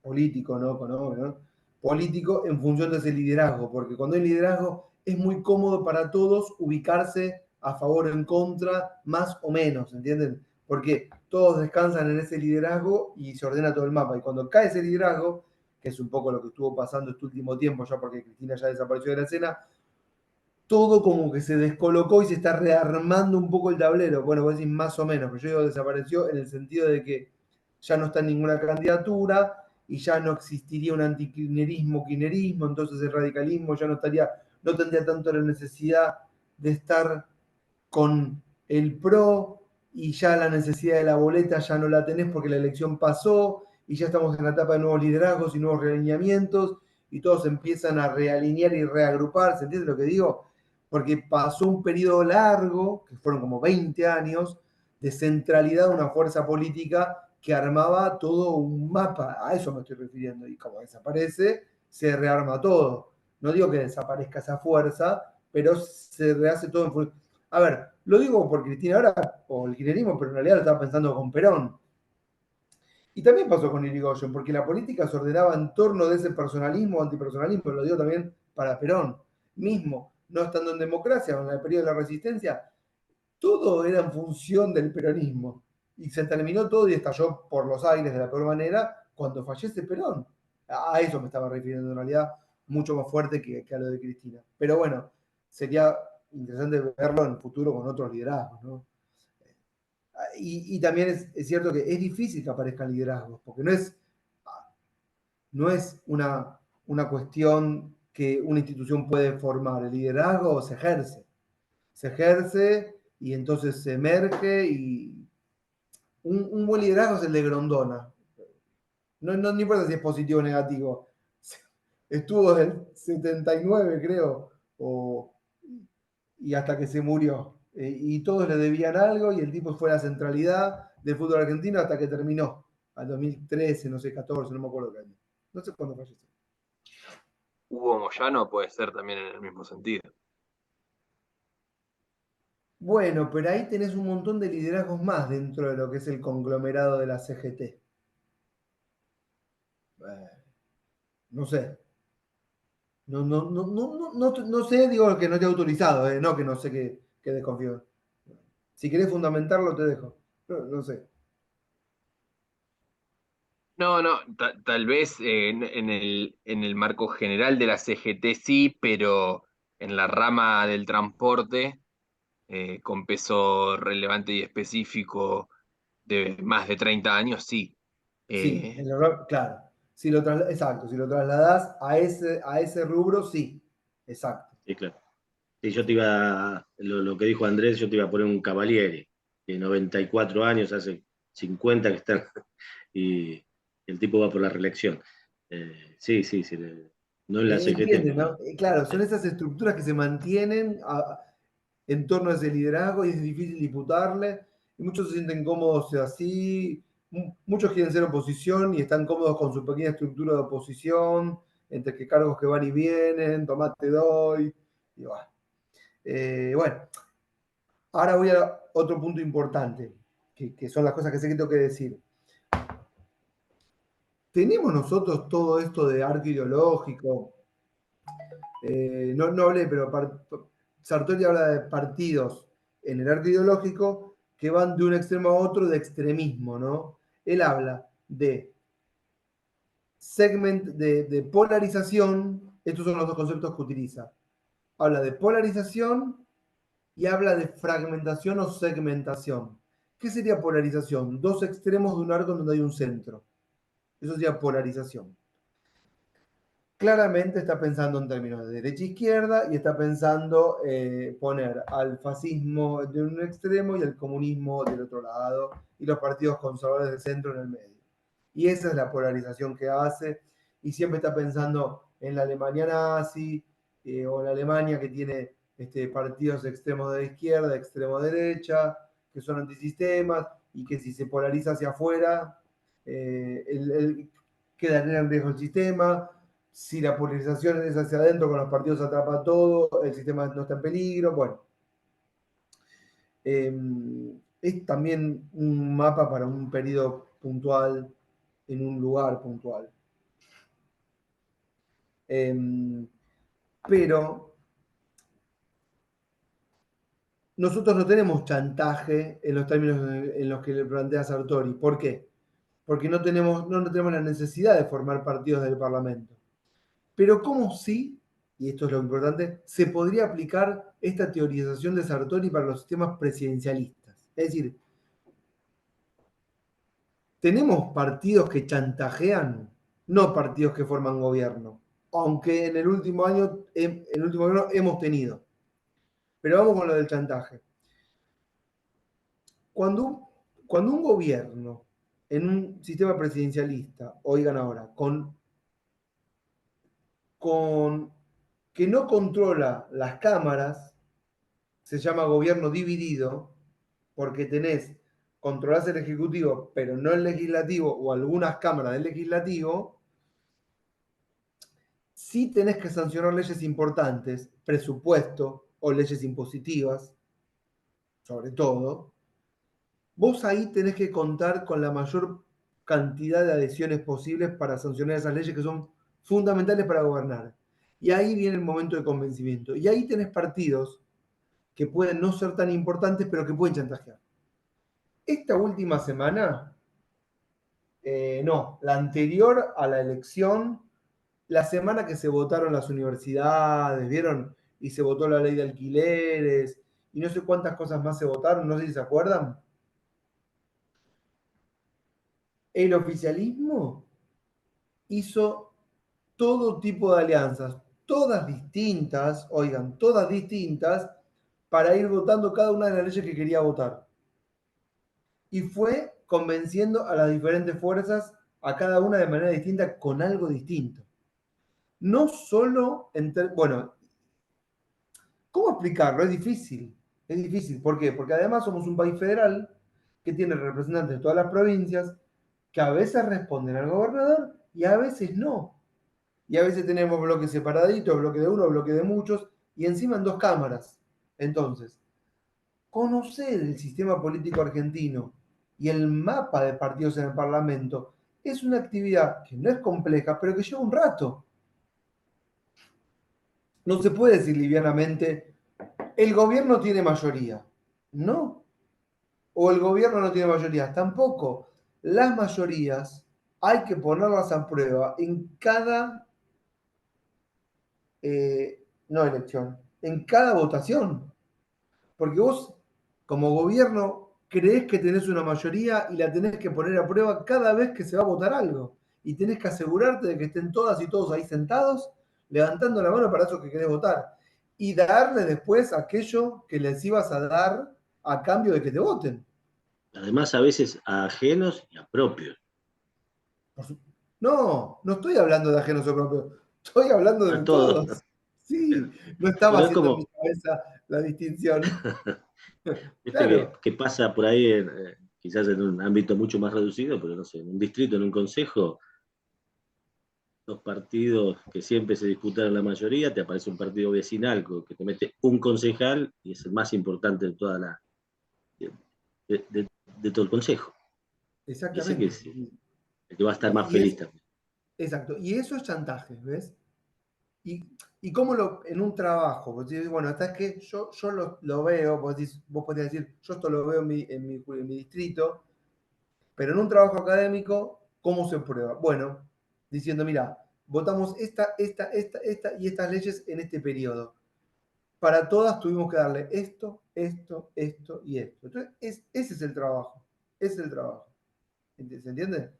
¿no? Político en función de ese liderazgo, porque cuando hay liderazgo es muy cómodo para todos ubicarse a favor o en contra, más o menos, ¿entienden? Porque todos descansan en ese liderazgo y se ordena todo el mapa. Y cuando cae ese liderazgo, que es un poco lo que estuvo pasando este último tiempo, ya porque Cristina ya desapareció de la escena, todo como que se descolocó y se está rearmando un poco el tablero. Bueno, vos decís más o menos, pero yo digo desapareció en el sentido de que ya no está en ninguna candidatura y ya no existiría un antikirchnerismo, kirchnerismo, entonces el radicalismo ya no tendría tanto la necesidad de estar con el PRO y ya la necesidad de la boleta ya no la tenés porque la elección pasó y ya estamos en la etapa de nuevos liderazgos y nuevos realineamientos y todos empiezan a realinear y reagrupar, ¿se entiende lo que digo? Porque pasó un periodo largo, que fueron como 20 años, de centralidad de una fuerza política que armaba todo un mapa, a eso me estoy refiriendo, y como desaparece, se rearma todo. No digo que desaparezca esa fuerza, pero se rehace todo en función. A ver, lo digo por Cristina ahora, o el kirchnerismo, pero en realidad lo estaba pensando con Perón. Y también pasó con Irigoyen, porque la política se ordenaba en torno de ese personalismo o antipersonalismo, lo digo también para Perón mismo, no estando en democracia, en el periodo de la resistencia, todo era en función del peronismo. Y se terminó todo y estalló por los aires de la peor manera cuando fallece Perón. A eso me estaba refiriendo en realidad, mucho más fuerte que a lo de Cristina. Pero bueno, sería interesante verlo en el futuro con otros liderazgos, ¿no? Y también es cierto que es difícil que aparezcan liderazgos, porque no es una cuestión que una institución puede formar. El liderazgo se ejerce y entonces se emerge y un buen liderazgo es el de Grondona. No importa si es positivo o negativo. Estuvo desde el 79, creo, y hasta que se murió. Y todos le debían algo y el tipo fue la centralidad del fútbol argentino hasta que terminó, al 2013, no sé, 14, no me acuerdo qué año. No sé cuándo falleció. Hugo Moyano puede ser también en el mismo sentido. Bueno, pero ahí tenés un montón de liderazgos más dentro de lo que es el conglomerado de la CGT. No sé. No sé, digo que no te he autorizado, no que no sé que desconfío. Si querés fundamentarlo, te dejo. No sé. No, tal vez en el marco general de la CGT sí, pero en la rama del transporte, con peso relevante y específico de más de 30 años, sí. Sí, Eh, claro. Exacto, si lo trasladás a ese rubro, sí. Exacto. Sí, claro. Sí, yo te iba, lo que dijo Andrés, yo te iba a poner un Cavalieri, de 94 años, hace 50 que está, y el tipo va por la reelección. Sí, sí, sí, no en la CGT, Entienden, pero ¿no? Claro, sí, son esas estructuras que se mantienen en torno a ese liderazgo y es difícil disputarle. Y muchos se sienten cómodos así. Muchos quieren ser oposición y están cómodos con su pequeña estructura de oposición, entre que cargos que van y vienen, tomate doy. Y va. Bueno, ahora voy a otro punto importante, que son las cosas que sé que tengo que decir. ¿Tenemos nosotros todo esto de arco ideológico? No hablé, pero Sartori habla de partidos en el arco ideológico que van de un extremo a otro de extremismo, ¿no? Él habla de de polarización, estos son los dos conceptos que utiliza. Habla de polarización y habla de fragmentación o segmentación. ¿Qué sería polarización? Dos extremos de un arco donde hay un centro. Eso sería polarización. Claramente está pensando en términos de derecha e izquierda y está pensando poner al fascismo de un extremo y al comunismo del otro lado y los partidos conservadores del centro en el medio. Y esa es la polarización que hace y siempre está pensando en la Alemania nazi o en la Alemania que tiene partidos extremos de izquierda, extremo derecha, que son antisistemas y que si se polariza hacia afuera, quedaría en riesgo el sistema. Si la polarización es hacia adentro, con los partidos atrapa todo, el sistema no está en peligro. Bueno, es también un mapa para un periodo puntual, en un lugar puntual. Pero nosotros no tenemos chantaje en los términos en los que le plantea Sartori. ¿Por qué? Porque no tenemos la necesidad de formar partidos del Parlamento. Pero ¿cómo sí, y esto es lo importante, se podría aplicar esta teorización de Sartori para los sistemas presidencialistas? Es decir, tenemos partidos que chantajean, no partidos que forman gobierno, aunque en el último año, hemos tenido. Pero vamos con lo del chantaje. Cuando un gobierno en un sistema presidencialista, oigan ahora, con que no controla las cámaras, se llama gobierno dividido, porque controlás el Ejecutivo, pero no el Legislativo o algunas cámaras del Legislativo, sí tenés que sancionar leyes importantes, presupuesto o leyes impositivas, sobre todo. Vos ahí tenés que contar con la mayor cantidad de adhesiones posibles para sancionar esas leyes que son fundamentales para gobernar. Y ahí viene el momento de convencimiento. Y ahí tenés partidos que pueden no ser tan importantes, pero que pueden chantajear. Esta última semana, no, la anterior a la elección, la semana que se votaron las universidades, ¿vieron? Y se votó la ley de alquileres, y no sé cuántas cosas más se votaron, no sé si se acuerdan. El oficialismo hizo todo tipo de alianzas, todas distintas, oigan, todas distintas, para ir votando cada una de las leyes que quería votar. Y fue convenciendo a las diferentes fuerzas, a cada una de manera distinta, con algo distinto. No solo, bueno, ¿cómo explicarlo? Es difícil. Es difícil. ¿Por qué? Porque además somos un país federal que tiene representantes de todas las provincias que a veces responden al gobernador y a veces no. Y a veces tenemos bloques separaditos, bloque de uno, bloque de muchos, y encima en dos cámaras. Entonces, conocer el sistema político argentino y el mapa de partidos en el Parlamento es una actividad que no es compleja, pero que lleva un rato. No se puede decir livianamente, el gobierno tiene mayoría. No. O el gobierno no tiene mayoría. Tampoco. Las mayorías hay que ponerlas a prueba en cada, no elección, en cada votación. Porque vos, como gobierno, creés que tenés una mayoría y la tenés que poner a prueba cada vez que se va a votar algo. Y tenés que asegurarte de que estén todas y todos ahí sentados, levantando la mano para eso que querés votar. Y darle después aquello que les ibas a dar a cambio de que te voten. Además, a veces a ajenos y a propios. No, no estoy hablando de ajenos o propios. Estoy hablando A de todos. todos. Sí, no estaba Pero es haciendo en mi como, cabeza la distinción. viste Claro. que pasa por ahí, quizás en un ámbito mucho más reducido, pero no sé, en un distrito, en un consejo, los partidos que siempre se disputaron la mayoría, te aparece un partido vecinal que te mete un concejal y es el más importante de toda de, de todo el consejo. Y ese que Exactamente. es el que va a estar más Y feliz es, también. exacto. Y eso es chantaje, ¿ves? Y cómo en un trabajo, vos decís, bueno, hasta que yo lo veo, vos podés decir, yo esto lo veo en mi distrito, pero en un trabajo académico, ¿cómo se prueba? Bueno, diciendo, mira, votamos esta y estas leyes en este periodo. Para todas tuvimos que darle esto, esto, esto y esto. Entonces, ese es el trabajo. Ese es el trabajo. ¿Se entiende?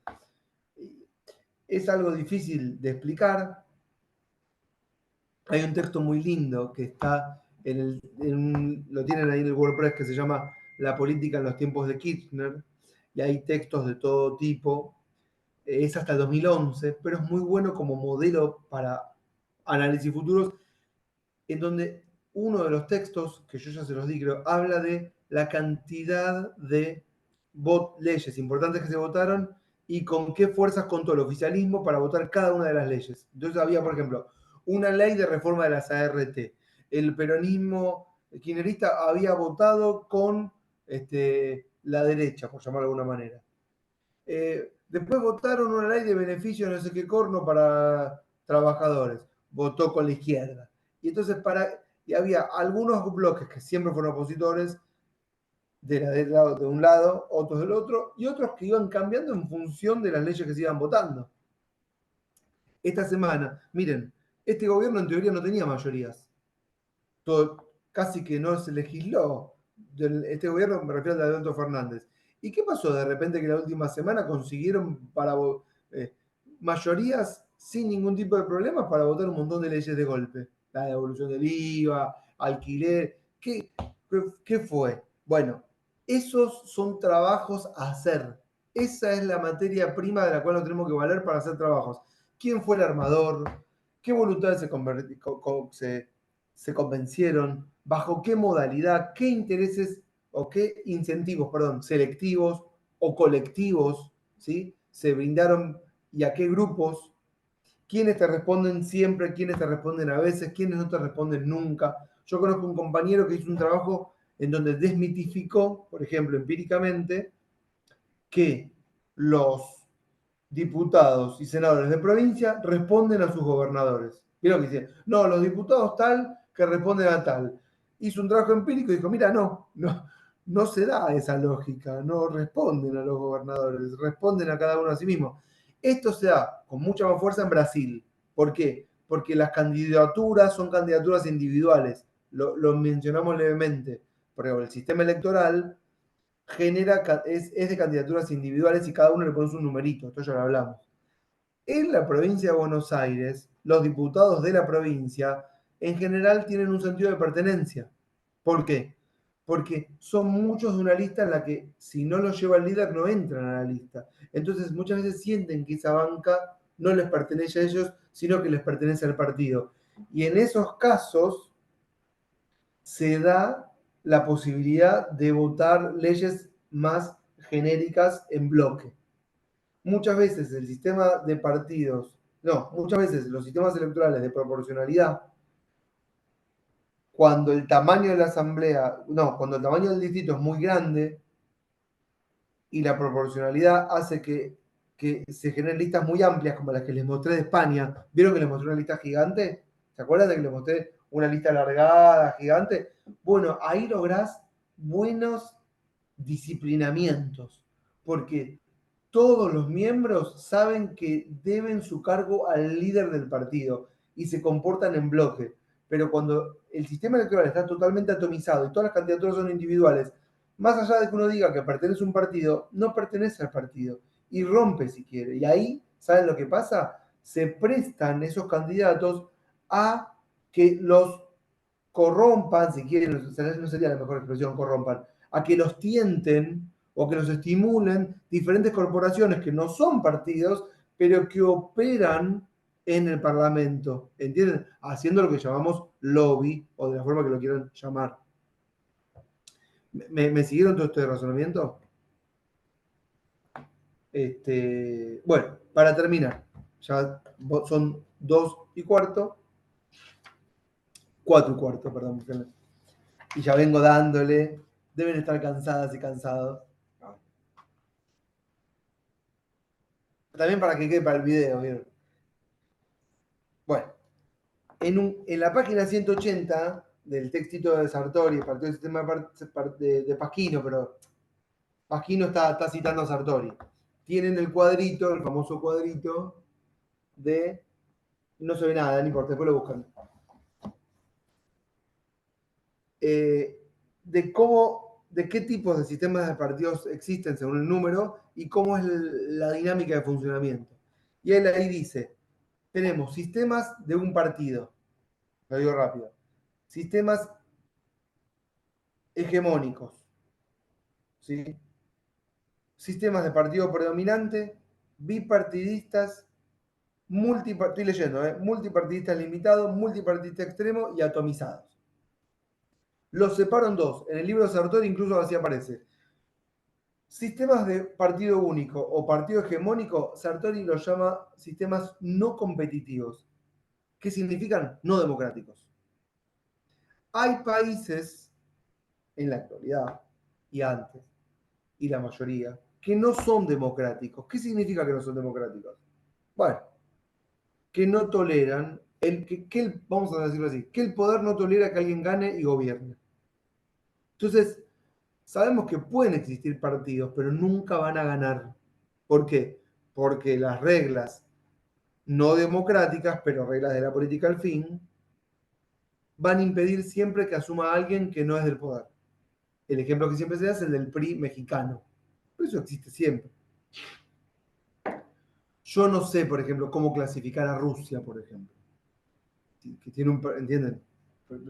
Es algo difícil de explicar. Hay un texto muy lindo que está lo tienen ahí en el WordPress, que se llama La política en los tiempos de Kirchner, y hay textos de todo tipo. Es hasta el 2011, pero es muy bueno como modelo para análisis futuros, en donde uno de los textos, que yo ya se los di, creo, habla de la cantidad de leyes importantes que se votaron y con qué fuerzas contó el oficialismo para votar cada una de las leyes. Entonces había, por ejemplo, una ley de reforma de las ART. El peronismo kirchnerista había votado con la derecha, por llamarlo de alguna manera. Después votaron una ley de beneficio no sé qué corno para trabajadores. Votó con la izquierda. Y entonces y había algunos bloques que siempre fueron opositores de un lado, otros del otro, y otros que iban cambiando en función de las leyes que se iban votando. Esta semana, miren, este gobierno en teoría no tenía mayorías. Casi que no se legisló. Este gobierno, me refiero al de Alberto Fernández. ¿Y qué pasó de repente que la última semana consiguieron mayorías sin ningún tipo de problemas para votar un montón de leyes de golpe? La devolución del IVA, alquiler. ¿Qué fue? Bueno, esos son trabajos a hacer. Esa es la materia prima de la cual nos tenemos que valer para hacer trabajos. ¿Quién fue el armador? ¿Qué voluntades se convencieron? ¿Bajo qué modalidad? ¿Qué intereses o qué incentivos, perdón, selectivos o colectivos, ¿sí? Se brindaron y a qué grupos? ¿Quiénes te responden siempre? ¿Quiénes te responden a veces? ¿Quiénes no te responden nunca? Yo conozco un compañero que hizo un trabajo en donde desmitificó, por ejemplo, empíricamente, que los diputados y senadores de provincia responden a sus gobernadores. Vieron que dicen, no, los diputados tal que responden a tal. Hizo un trabajo empírico y dijo, mira, no se da esa lógica, no responden a los gobernadores, responden a cada uno a sí mismo. Esto se da con mucha más fuerza en Brasil. ¿Por qué? Porque las candidaturas son candidaturas individuales. Lo mencionamos levemente. Porque el sistema electoral es de candidaturas individuales y cada uno le pones un numerito, esto ya lo hablamos. En la provincia de Buenos Aires, los diputados de la provincia en general tienen un sentido de pertenencia. ¿Por qué? Porque son muchos de una lista en la que si no los lleva el líder no entran a la lista. Entonces muchas veces sienten que esa banca no les pertenece a ellos, sino que les pertenece al partido. Y en esos casos se da la posibilidad de votar leyes más genéricas en bloque. Muchas veces el sistema de partidos, no, muchas veces los sistemas electorales de proporcionalidad, cuando el tamaño de la asamblea, no, cuando el tamaño del distrito es muy grande y la proporcionalidad hace que se generen listas muy amplias como las que les mostré de España. ¿Vieron que les mostré una lista gigante? ¿Se acuerdan de que les mostré una lista alargada, gigante. Bueno, ahí lográs buenos disciplinamientos, porque todos los miembros saben que deben su cargo al líder del partido y se comportan en bloque. Pero cuando el sistema electoral está totalmente atomizado y todas las candidaturas son individuales, más allá de que uno diga que pertenece a un partido, no pertenece al partido y rompe si quiere. Y ahí, ¿saben lo que pasa? Se prestan esos candidatos a que los corrompan, si quieren, no sería la mejor expresión, corrompan, a que los tienten o que los estimulen diferentes corporaciones que no son partidos, pero que operan en el Parlamento, ¿entienden? Haciendo lo que llamamos lobby, o de la forma que lo quieran llamar. ¿Me siguieron todo este razonamiento? Bueno, para terminar, ya son 2:15, 4:15, perdón, y ya vengo dándole, deben estar cansadas y cansados. También para que quede para el video, ¿vieron? Bueno, en la página 180 del textito de Sartori, partió del sistema de Pasquino, pero Pasquino está citando a Sartori. Tienen el cuadrito, el famoso cuadrito de... No se ve nada, no importa, después lo buscan. De qué tipos de sistemas de partidos existen según el número y cómo es la dinámica de funcionamiento. Y él ahí dice, tenemos sistemas de un partido, lo digo rápido, sistemas hegemónicos, ¿sí? Sistemas de partido predominante, bipartidistas, estoy leyendo, multipartidistas limitados, multipartidistas extremos y atomizados. Los separo en dos. En el libro de Sartori incluso así aparece. Sistemas de partido único o partido hegemónico, Sartori los llama sistemas no competitivos. ¿Qué significan? No democráticos. Hay países en la actualidad y antes, y la mayoría, que no son democráticos. ¿Qué significa que no son democráticos? Bueno, que no toleran, vamos a decirlo así, que el poder no tolera que alguien gane y gobierne. Entonces, sabemos que pueden existir partidos, pero nunca van a ganar. ¿Por qué? Porque las reglas no democráticas, pero reglas de la política al fin, van a impedir siempre que asuma alguien que no es del poder. El ejemplo que siempre se da es el del PRI mexicano. Pero eso existe siempre. Yo no sé, por ejemplo, cómo clasificar a Rusia, por ejemplo. Que tiene ¿entienden?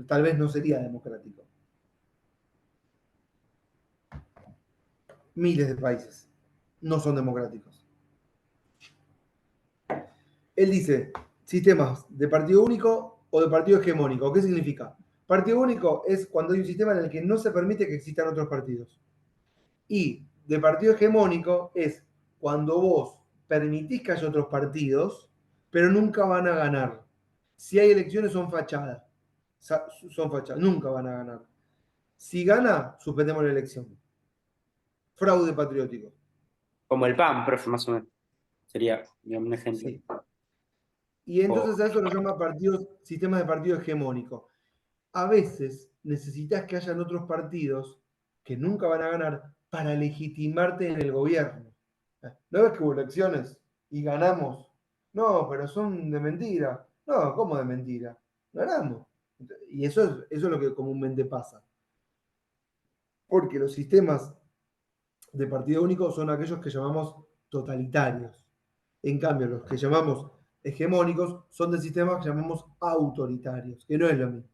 Tal vez no sería democrático. Miles de países no son democráticos. Él dice, sistemas de partido único o de partido hegemónico. ¿Qué significa? Partido único es cuando hay un sistema en el que no se permite que existan otros partidos. Y de partido hegemónico es cuando vos permitís que haya otros partidos, pero nunca van a ganar. Si hay elecciones son fachadas. Son fachadas, nunca van a ganar. Si gana, suspendemos la elección. Fraude patriótico. Como el PAN, profe, más o menos. Sería, digamos, un ejemplo. Sí. Y entonces a eso lo llama sistemas de partido hegemónico. A veces necesitas que hayan otros partidos que nunca van a ganar para legitimarte en el gobierno. ¿No ves que hubo elecciones y ganamos? No, pero son de mentira. No, ¿cómo de mentira? Ganamos. Y eso es lo que comúnmente pasa. Porque los sistemas de partido único son aquellos que llamamos totalitarios. En cambio, los que llamamos hegemónicos son de sistemas que llamamos autoritarios, que no es lo mismo.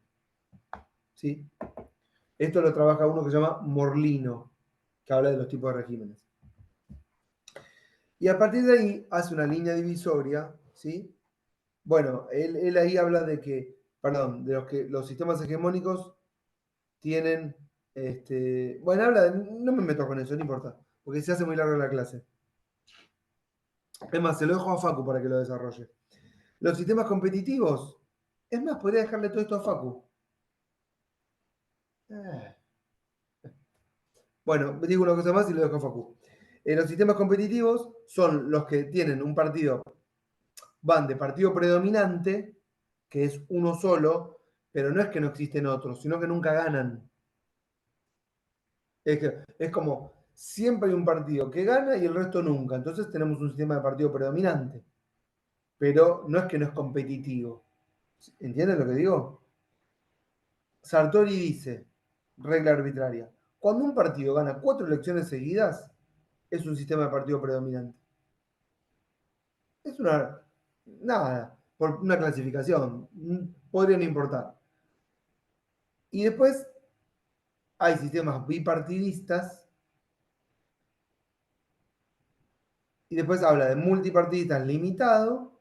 ¿Sí? Esto lo trabaja uno que se llama Morlino, que habla de los tipos de regímenes. Y a partir de ahí hace una línea divisoria, ¿sí? Bueno, él ahí habla de que, perdón, de los sistemas hegemónicos tienen, bueno, habla no me meto con eso, no importa, porque se hace muy larga la clase. Es más, se lo dejo a Facu para que lo desarrolle. Los sistemas competitivos, es más, podría dejarle todo esto a Facu. Bueno, digo una cosa más y lo dejo a Facu. Los sistemas competitivos son los que tienen un partido, van de partido predominante, que es uno solo, pero no es que no existen otros, sino que nunca ganan. Es como, siempre hay un partido que gana y el resto nunca. Entonces tenemos un sistema de partido predominante. Pero no es que no es competitivo. ¿Entienden lo que digo? Sartori dice, regla arbitraria, cuando un partido gana 4 elecciones seguidas, es un sistema de partido predominante. Es nada, por una clasificación, podría no importar. Y después hay sistemas bipartidistas, y después habla de multipartidistas limitado,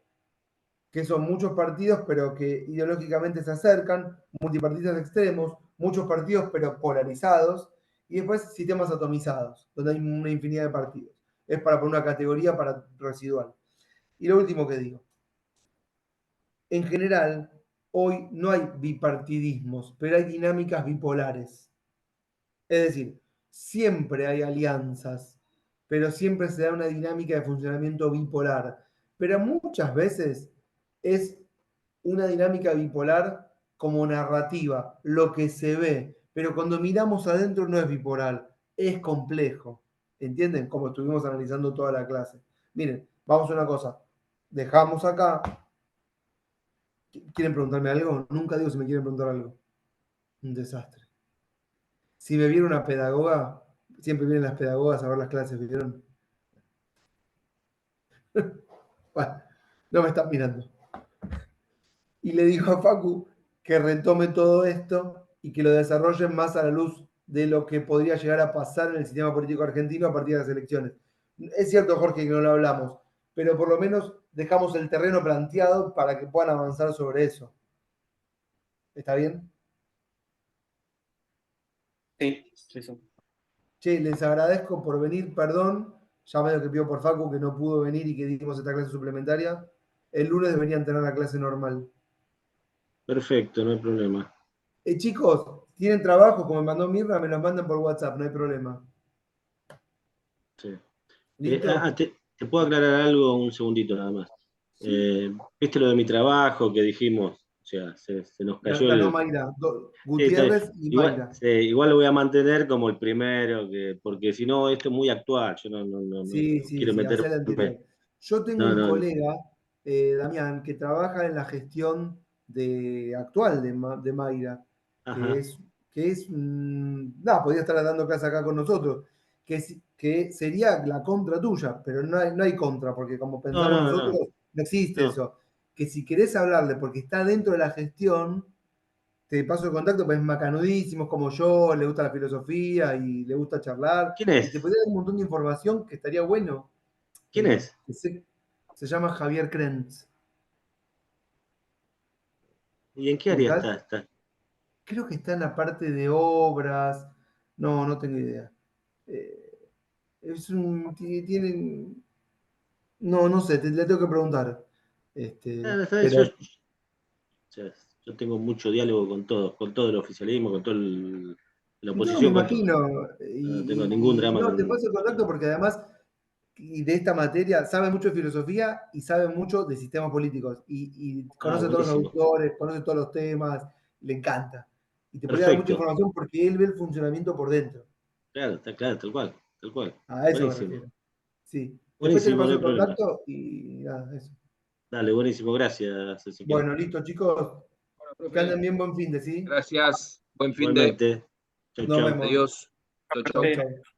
que son muchos partidos, pero que ideológicamente se acercan, multipartidistas extremos, muchos partidos, pero polarizados, y después sistemas atomizados, donde hay una infinidad de partidos. Es para poner una categoría para residual. Y lo último que digo. En general, hoy no hay bipartidismos, pero hay dinámicas bipolares. Es decir, siempre hay alianzas, pero siempre se da una dinámica de funcionamiento bipolar. Pero muchas veces es una dinámica bipolar como narrativa, lo que se ve, pero cuando miramos adentro no es bipolar, es complejo. ¿Entienden? Como estuvimos analizando toda la clase. Miren, vamos a una cosa. Dejamos acá. ¿Quieren preguntarme algo? Nunca digo si me quieren preguntar algo. Un desastre. Si me viera una pedagoga, siempre vienen las pedagogas a ver las clases, ¿vieron? Bueno, no me están mirando. Y le dijo a Facu que retome todo esto y que lo desarrollen más a la luz de lo que podría llegar a pasar en el sistema político argentino a partir de las elecciones. Es cierto, Jorge, que no lo hablamos, pero por lo menos dejamos el terreno planteado para que puedan avanzar sobre eso. ¿Está bien? Sí. Che, les agradezco por venir, perdón, ya me lo que pido por Facu que no pudo venir y que dimos esta clase suplementaria. El lunes deberían tener la clase normal. Perfecto, no hay problema. Chicos, ¿tienen trabajo? Como me mandó Mirna, me los mandan por WhatsApp, no hay problema. Sí. ¿Listo? Te puedo aclarar algo un segundito nada más. Sí. ¿Viste lo de mi trabajo que dijimos? O sea, se nos cayó Ganó Mayra, Sí, Gutiérrez y igual, Mayra. igual lo voy a mantener como el primero, porque si no, esto es muy actual. Yo no Sí, quiero hacer el meterme. anterior. Yo tengo No, un no, colega, Damián, que trabaja en la gestión actual de Mayra, ajá. nada, podría estar dando clase acá con nosotros, que sería la contra tuya, pero no hay contra, porque como pensamos nosotros, no existe No. eso. Que si querés hablarle porque está dentro de la gestión, te paso el contacto, pues es macanudísimo, es como yo, le gusta la filosofía y le gusta charlar, ¿Quién y te es? podría dar un montón de información que estaría bueno. ¿Quién es? Se llama Javier Krentz. ¿Y en qué área ¿Ubicás? está? Creo que está en la parte de obras. No tengo idea. Tienen. No sé, le tengo que preguntar. Pero Yo tengo mucho diálogo con todo el oficialismo, con toda la no, me oposición, con todo. imagino. No tengo ningún drama No, te con. paso el contacto porque además y de esta materia sabe mucho de filosofía y sabe mucho de sistemas políticos. Y conoce a todos los Buenísimo. autores, conoce todos los temas, le encanta. Y te podría dar mucha Perfecto. información porque él ve el funcionamiento por dentro. Claro, está claro, tal cual. A eso me Buenísimo. refiero. Sí. Después te le Buenísimo, no paso hay el problema. contacto y nada, eso. Dale, buenísimo, gracias, Ezequiel. Bueno, listo, chicos. Bueno, Que profe, anden bien, buen fin de, ¿sí? gracias. Buen fin de. Igualmente. Chau, Nos chau. vemos. Adiós. Chau, chau. Chau.